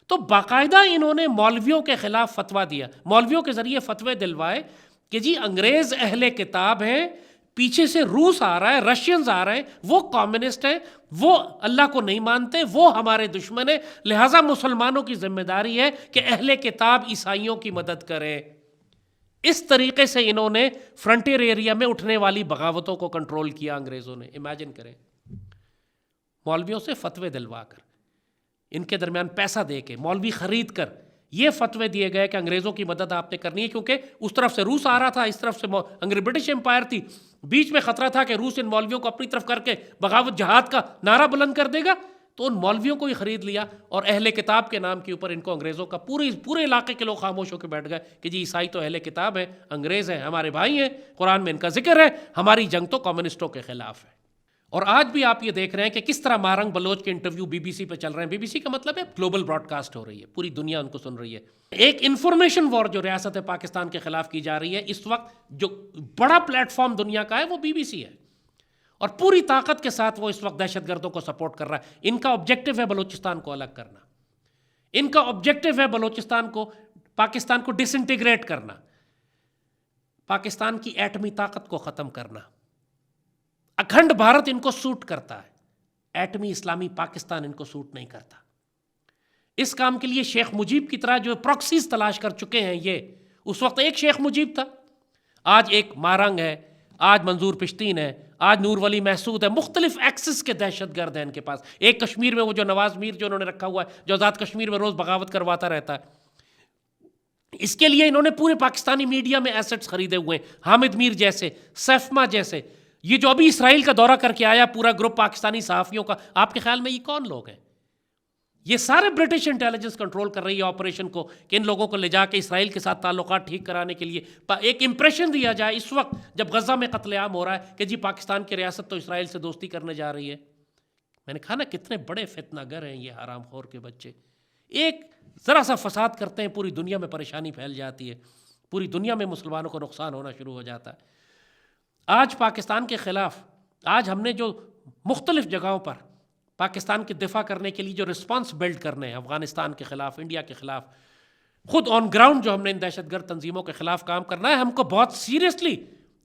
تو باقاعدہ انہوں نے مولویوں کے خلاف فتویٰ دیا, مولویوں کے ذریعے فتوے دلوائے کہ جی انگریز اہل کتاب ہیں, پیچھے سے روس آ رہا ہے, رشینز آ رہے ہیں, وہ کمیونسٹ ہیں, وہ اللہ کو نہیں مانتے, وہ ہمارے دشمن ہیں, لہٰذا مسلمانوں کی ذمہ داری ہے کہ اہل کتاب عیسائیوں کی مدد کریں. اس طریقے سے انہوں نے فرنٹیئر ایریا میں اٹھنے والی بغاوتوں کو کنٹرول کیا انگریزوں نے. امیجن کریں, مولویوں سے فتوے دلوا کر, ان کے درمیان پیسہ دے کے, مولوی خرید کر یہ فتوے دیے گئے کہ انگریزوں کی مدد آپ نے کرنی ہے, کیونکہ اس طرف سے روس آ رہا تھا, اس طرف سے برٹش امپائر تھی, بیچ میں خطرہ تھا کہ روس ان مولویوں کو اپنی طرف کر کے بغاوت جہاد کا نعرہ بلند کر دے گا. تو ان مولویوں کو ہی خرید لیا اور اہل کتاب کے نام کے اوپر ان کو انگریزوں کا پورے علاقے کے لوگ خاموش ہو کے بیٹھ گئے کہ جی عیسائی تو اہل کتاب ہے، انگریز ہیں ہمارے بھائی ہیں، قرآن میں ان کا ذکر ہے، ہماری جنگ تو کمیونسٹوں کے خلاف ہے۔ اور آج بھی آپ یہ دیکھ رہے ہیں کہ کس طرح مارنگ بلوچ کے انٹرویو بی بی سی پہ چل رہے ہیں۔ بی بی سی کا مطلب ہے گلوبل براڈ کاسٹ ہو رہی ہے، پوری دنیا ان کو سن رہی ہے۔ ایک انفارمیشن وار جو ریاست پاکستان کے خلاف کی جا رہی ہے اس وقت، جو بڑا پلیٹ فارم دنیا کا ہے وہ بی بی سی ہے، اور پوری طاقت کے ساتھ وہ اس وقت دہشت گردوں کو سپورٹ کر رہا ہے۔ ان کا آبجیکٹو ہے بلوچستان کو الگ کرنا، ان کا آبجیکٹو ہے بلوچستان کو، پاکستان کو ڈس انٹیگریٹ کرنا، پاکستان کی ایٹمی طاقت کو ختم کرنا۔ اکھنڈ بھارت ان کو سوٹ کرتا ہے، ایٹمی اسلامی پاکستان ان کو سوٹ نہیں کرتا۔ اس کام کے لیے شیخ مجیب کی طرح جو پراکسیز تلاش کر چکے ہیں، یہ اس وقت ایک شیخ مجیب تھا، آج ایک مارنگ ہے، آج منظور پشتین ہے، آج نور ولی محسود ہے، مختلف ایکسس کے دہشت گرد ہیں ان کے پاس۔ ایک کشمیر میں وہ جو نواز میر جو انہوں نے رکھا ہوا ہے، جو آزاد کشمیر میں روز بغاوت کرواتا رہتا ہے، اس کے لیے انہوں نے پورے پاکستانی میڈیا میں ایسٹس خریدے ہوئے ہیں، حامد میر جیسے، سیفما جیسے۔ یہ جو ابھی اسرائیل کا دورہ کر کے آیا پورا گروپ پاکستانی صحافیوں کا، آپ کے خیال میں یہ کون لوگ ہیں؟ یہ سارے برٹش انٹیلیجنس کنٹرول کر رہی ہے آپریشن کو کہ ان لوگوں کو لے جا کے اسرائیل کے ساتھ تعلقات ٹھیک کرانے کے لیے ایک امپریشن دیا جائے اس وقت جب غزہ میں قتل عام ہو رہا ہے کہ جی پاکستان کی ریاست تو اسرائیل سے دوستی کرنے جا رہی ہے۔ میں نے کہا نا کتنے بڑے فتنہ گر ہیں یہ حرام خور کے بچے، ایک ذرا سا فساد کرتے ہیں پوری دنیا میں پریشانی پھیل جاتی ہے، پوری دنیا میں مسلمانوں کو نقصان ہونا شروع ہو جاتا ہے۔ آج پاکستان کے خلاف، آج ہم نے جو مختلف جگہوں پر پاکستان کے دفاع کرنے کے لیے جو رسپانس بلڈ کرنے ہیں، افغانستان کے خلاف، انڈیا کے خلاف، خود آن گراؤنڈ جو ہم نے ان دہشت گرد تنظیموں کے خلاف کام کرنا ہے، ہم کو بہت seriously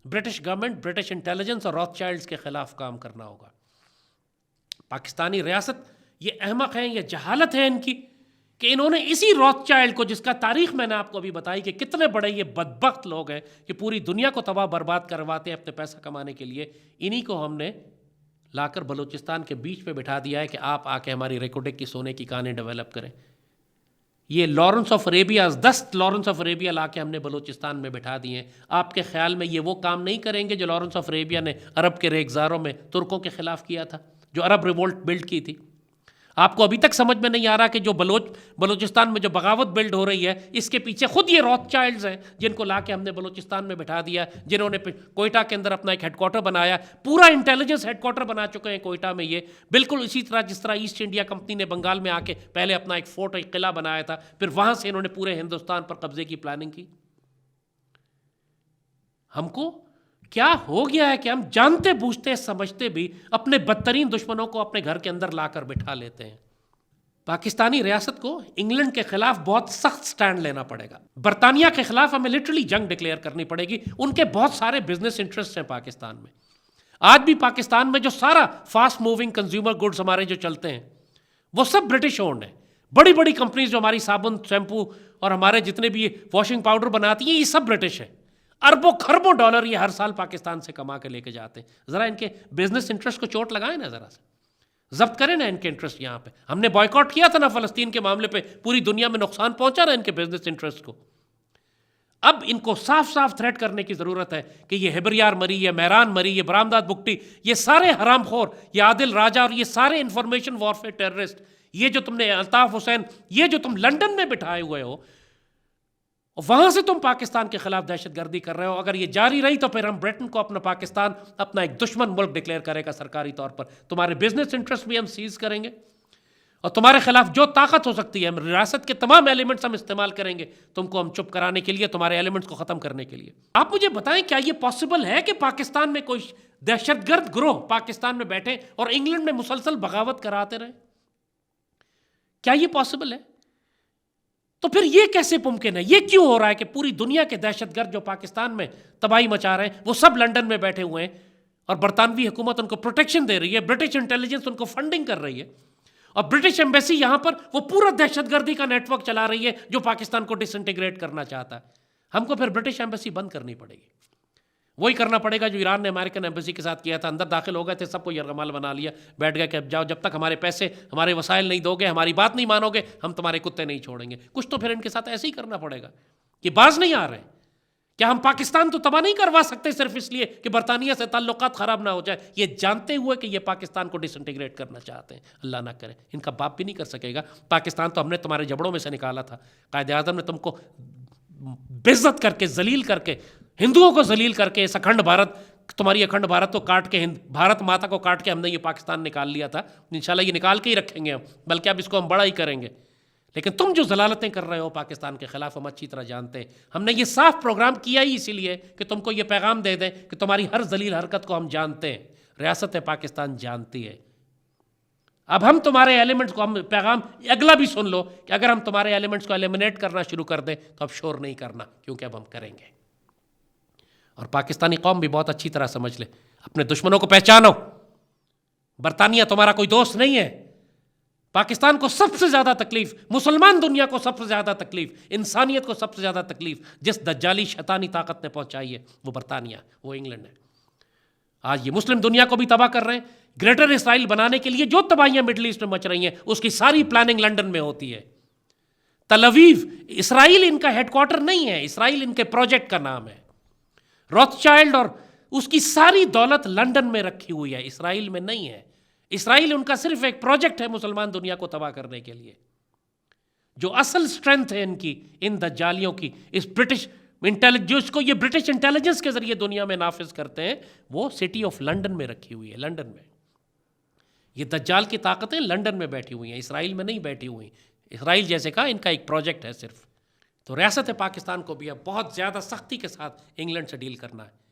British government, British intelligence اور راث چائلڈز کے خلاف کام کرنا ہوگا۔ پاکستانی ریاست یہ احمق ہیں، یہ جہالت ہے ان کی کہ انہوں نے اسی راث چائلڈ کو، جس کا تاریخ میں نے آپ کو ابھی بتائی کہ کتنے بڑے یہ بدبخت لوگ ہیں کہ پوری دنیا کو تباہ برباد کرواتے ہیں اپنے پیسہ کمانے کے لیے، انہی کو ہم نے لا کر بلوچستان کے بیچ پہ بٹھا دیا ہے کہ آپ آ کے ہماری ریکوڈک کی سونے کی کانیں ڈیولپ کریں۔ یہ Lawrence of Arabia, 10 Lawrence of Arabia لا کے ہم نے بلوچستان میں بٹھا دیے ہیں۔ آپ کے خیال میں یہ وہ کام نہیں کریں گے جو لارنس آف اریبیا نے عرب کے ریگزاروں میں ترکوں کے خلاف کیا تھا، جو عرب ریوولٹ بلڈ کی تھی؟ آپ کو ابھی تک سمجھ میں نہیں آ رہا کہ جو بلوچستان میں جو بغاوت بلڈ ہو رہی ہے اس کے پیچھے خود یہ راث چائلڈز ہیں جن کو لا کے ہم نے بلوچستان میں بٹھا دیا، جنہوں نے کوئٹہ کے اندر اپنا ایک ہیڈ کوارٹر بنایا، پورا انٹیلیجنس ہیڈ کوارٹر بنا چکے ہیں کوئٹہ میں۔ یہ بالکل اسی طرح جس طرح ایسٹ انڈیا کمپنی نے بنگال میں آ کے پہلے اپنا ایک فورٹ، ایک قلعہ بنایا تھا، پھر وہاں سے انہوں نے پورے ہندوستان پر قبضے کی پلاننگ کی۔ ہم کو کیا ہو گیا ہے کہ ہم جانتے بوجھتے سمجھتے بھی اپنے بدترین دشمنوں کو اپنے گھر کے اندر لا کر بٹھا لیتے ہیں۔ پاکستانی ریاست کو انگلینڈ کے خلاف بہت سخت سٹینڈ لینا پڑے گا، برطانیہ کے خلاف ہمیں لٹرلی جنگ ڈکلیئر کرنی پڑے گی۔ ان کے بہت سارے بزنس انٹرسٹ ہیں پاکستان میں۔ آج بھی پاکستان میں جو سارا فاسٹ موونگ کنزیومر گڈز ہمارے جو چلتے ہیں وہ سب برٹش اونڈ ہیں۔ بڑی بڑی کمپنیز جو ہماری صابن، شیمپو اور ہمارے جتنے بھی واشنگ پاؤڈر بناتی ہیں، یہ سب برٹش ہیں۔ اربوں خربوں ڈالر یہ ہر سال پاکستان سے کما کے لے کے جاتے ہیں۔ ذرا ان کے بزنس انٹرسٹ کو چوٹ لگائیں نا، ذرا سے ضبط کریں نا ان کے انٹرسٹ یہاں پہ۔ ہم نے بائیکاٹ کیا تھا نا فلسطین کے معاملے پہ، پوری دنیا میں نقصان پہنچا رہا ہے ان کے بزنس انٹرسٹ کو۔ اب ان کو صاف صاف تھریٹ کرنے کی ضرورت ہے کہ یہ ہبریار مری، یہ مہران مری، یہ برامداد بگٹی، یہ سارے حرام خور، یہ عادل راجہ اور یہ سارے انفارمیشن وارفیئر ٹیررسٹ، یہ جو تم نے الطاف حسین، یہ جو تم لنڈن میں بٹھائے ہوئے ہو، وہاں سے تم پاکستان کے خلاف دہشت گردی کر رہے ہو، اگر یہ جاری رہی تو پھر ہم برٹن کو اپنا پاکستان اپنا ایک دشمن ملک ڈکلیئر کرے گا سرکاری طور پر۔ تمہارے بزنس انٹرسٹ بھی ہم سیز کریں گے اور تمہارے خلاف جو طاقت ہو سکتی ہے ہم ریاست کے تمام ایلیمنٹس ہم استعمال کریں گے تم کو ہم چپ کرانے کے لیے، تمہارے ایلیمنٹس کو ختم کرنے کے لیے۔ آپ مجھے بتائیں کیا یہ پاسبل ہے کہ پاکستان میں کوئی دہشت گرد گروہ پاکستان میں بیٹھے اور انگلینڈ میں مسلسل بغاوت کراتے رہے؟ کیا یہ پاسبل ہے؟ تو پھر یہ کیسے ممکن ہے؟ یہ کیوں ہو رہا ہے کہ پوری دنیا کے دہشت گرد جو پاکستان میں تباہی مچا رہے ہیں وہ سب لنڈن میں بیٹھے ہوئے ہیں اور برطانوی حکومت ان کو پروٹیکشن دے رہی ہے، برٹش انٹیلیجنس ان کو فنڈنگ کر رہی ہے، اور برٹش ایمبیسی یہاں پر وہ پورا دہشت گردی کا نیٹ ورک چلا رہی ہے جو پاکستان کو ڈس انٹیگریٹ کرنا چاہتا ہے۔ ہم کو پھر برٹش ایمبیسی بند کرنی پڑے گی۔ وہی کرنا پڑے گا جو ایران نے امریکن ایمبیسی کے ساتھ کیا تھا، اندر داخل ہو گئے تھے، سب کو یرغمال بنا لیا، بیٹھ گئے کہ اب جاؤ، جب تک ہمارے پیسے، ہمارے وسائل نہیں دو گے، ہماری بات نہیں مانو گے، ہم تمہارے کتے نہیں چھوڑیں گے۔ کچھ تو پھر ان کے ساتھ ایسے ہی کرنا پڑے گا کہ باز نہیں آ رہے ہیں کیا ہم پاکستان تو تباہ نہیں کروا سکتے صرف اس لیے کہ برطانیہ سے تعلقات خراب نہ ہو جائے، یہ جانتے ہوئے کہ یہ پاکستان کو ڈس انٹیگریٹ کرنا چاہتے ہیں؟ اللہ نہ کرے، ان کا باپ بھی نہیں کر سکے گا۔ پاکستان تو ہم نے تمہارے جبڑوں میں سے نکالا تھا، قائد اعظم نے تم کو بےعزت کر کے، ذلیل کر کے، ہندوؤں کو ذلیل کر کے، اس اکھنڈ بھارت، تمہاری اکھنڈ بھارت کو کاٹ کے، بھارت ماتا کو کاٹ کے ہم نے یہ پاکستان نکال لیا تھا۔ انشاءاللہ یہ نکال کے ہی رکھیں گے ہم، بلکہ اب اس کو ہم بڑا ہی کریں گے۔ لیکن تم جو ضلالتیں کر رہے ہو پاکستان کے خلاف ہم اچھی طرح جانتے ہیں۔ ہم نے یہ صاف پروگرام کیا ہی اسی لیے کہ تم کو یہ پیغام دے دیں کہ تمہاری ہر ذلیل حرکت کو ہم جانتے ہیں، ریاست پاکستان جانتی ہے۔ اب ہم تمہارے ایلیمنٹس کو، ہم پیغام اگلا بھی سن لو کہ اگر ہم تمہارے ایلیمنٹس کو ایلیمنیٹ کرنا شروع کر دیں تو اب شور نہیں کرنا، کیونکہ اب ہم کریں گے۔ اور پاکستانی قوم بھی بہت اچھی طرح سمجھ لے، اپنے دشمنوں کو پہچانو۔ برطانیہ تمہارا کوئی دوست نہیں ہے۔ پاکستان کو سب سے زیادہ تکلیف، مسلمان دنیا کو سب سے زیادہ تکلیف، انسانیت کو سب سے زیادہ تکلیف جس دجالی شیطانی طاقت نے پہنچائی ہے وہ برطانیہ، وہ انگلینڈ ہے۔ آج یہ مسلم دنیا کو بھی تباہ کر رہے ہیں۔ گریٹر اسرائیل بنانے کے لیے جو تباہیاں مڈل ایسٹ میں مچ رہی ہیں اس کی ساری پلاننگ لنڈن میں ہوتی ہے۔ تل اویو، اسرائیل ان کا ہیڈ کوارٹر نہیں ہے، اسرائیل ان کے پروجیکٹ کا نام ہے۔ روتھ چائلڈ اور اس کی ساری دولت لنڈن میں رکھی ہوئی ہے، اسرائیل میں نہیں ہے۔ اسرائیل ان کا صرف ایک پروجیکٹ ہے مسلمان دنیا کو تباہ کرنے کے لیے۔ جو اصل سٹرینتھ ہے ان کی، ان دجالیوں کی، اس برٹش جو اس کو یہ برٹش انٹیلیجنس کے ذریعے دنیا میں نافذ کرتے ہیں، وہ سٹی آف لنڈن میں رکھی ہوئی ہے، لنڈن میں۔ یہ دجال کی طاقتیں لنڈن میں بیٹھی ہوئی ہیں، اسرائیل میں نہیں بیٹھی ہوئی۔ اسرائیل جیسے کا ان کا ایک پروجیکٹ ہے صرف۔ تو ریاست پاکستان کو بھی اب بہت زیادہ سختی کے ساتھ انگلینڈ سے ڈیل کرنا ہے۔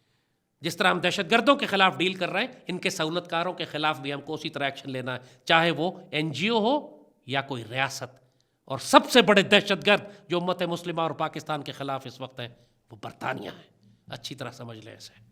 جس طرح ہم دہشت گردوں کے خلاف ڈیل کر رہے ہیں، ان کے سہولت کاروں کے خلاف بھی ہم کو اسی طرح ایکشن لینا ہے، چاہے وہ این جی او ہو یا کوئی ریاست۔ اور سب سے بڑے دہشت گرد جو امت مسلمہ اور پاکستان کے خلاف اس وقت ہیں وہ برطانیہ ہے۔ اچھی طرح سمجھ لیں اسے۔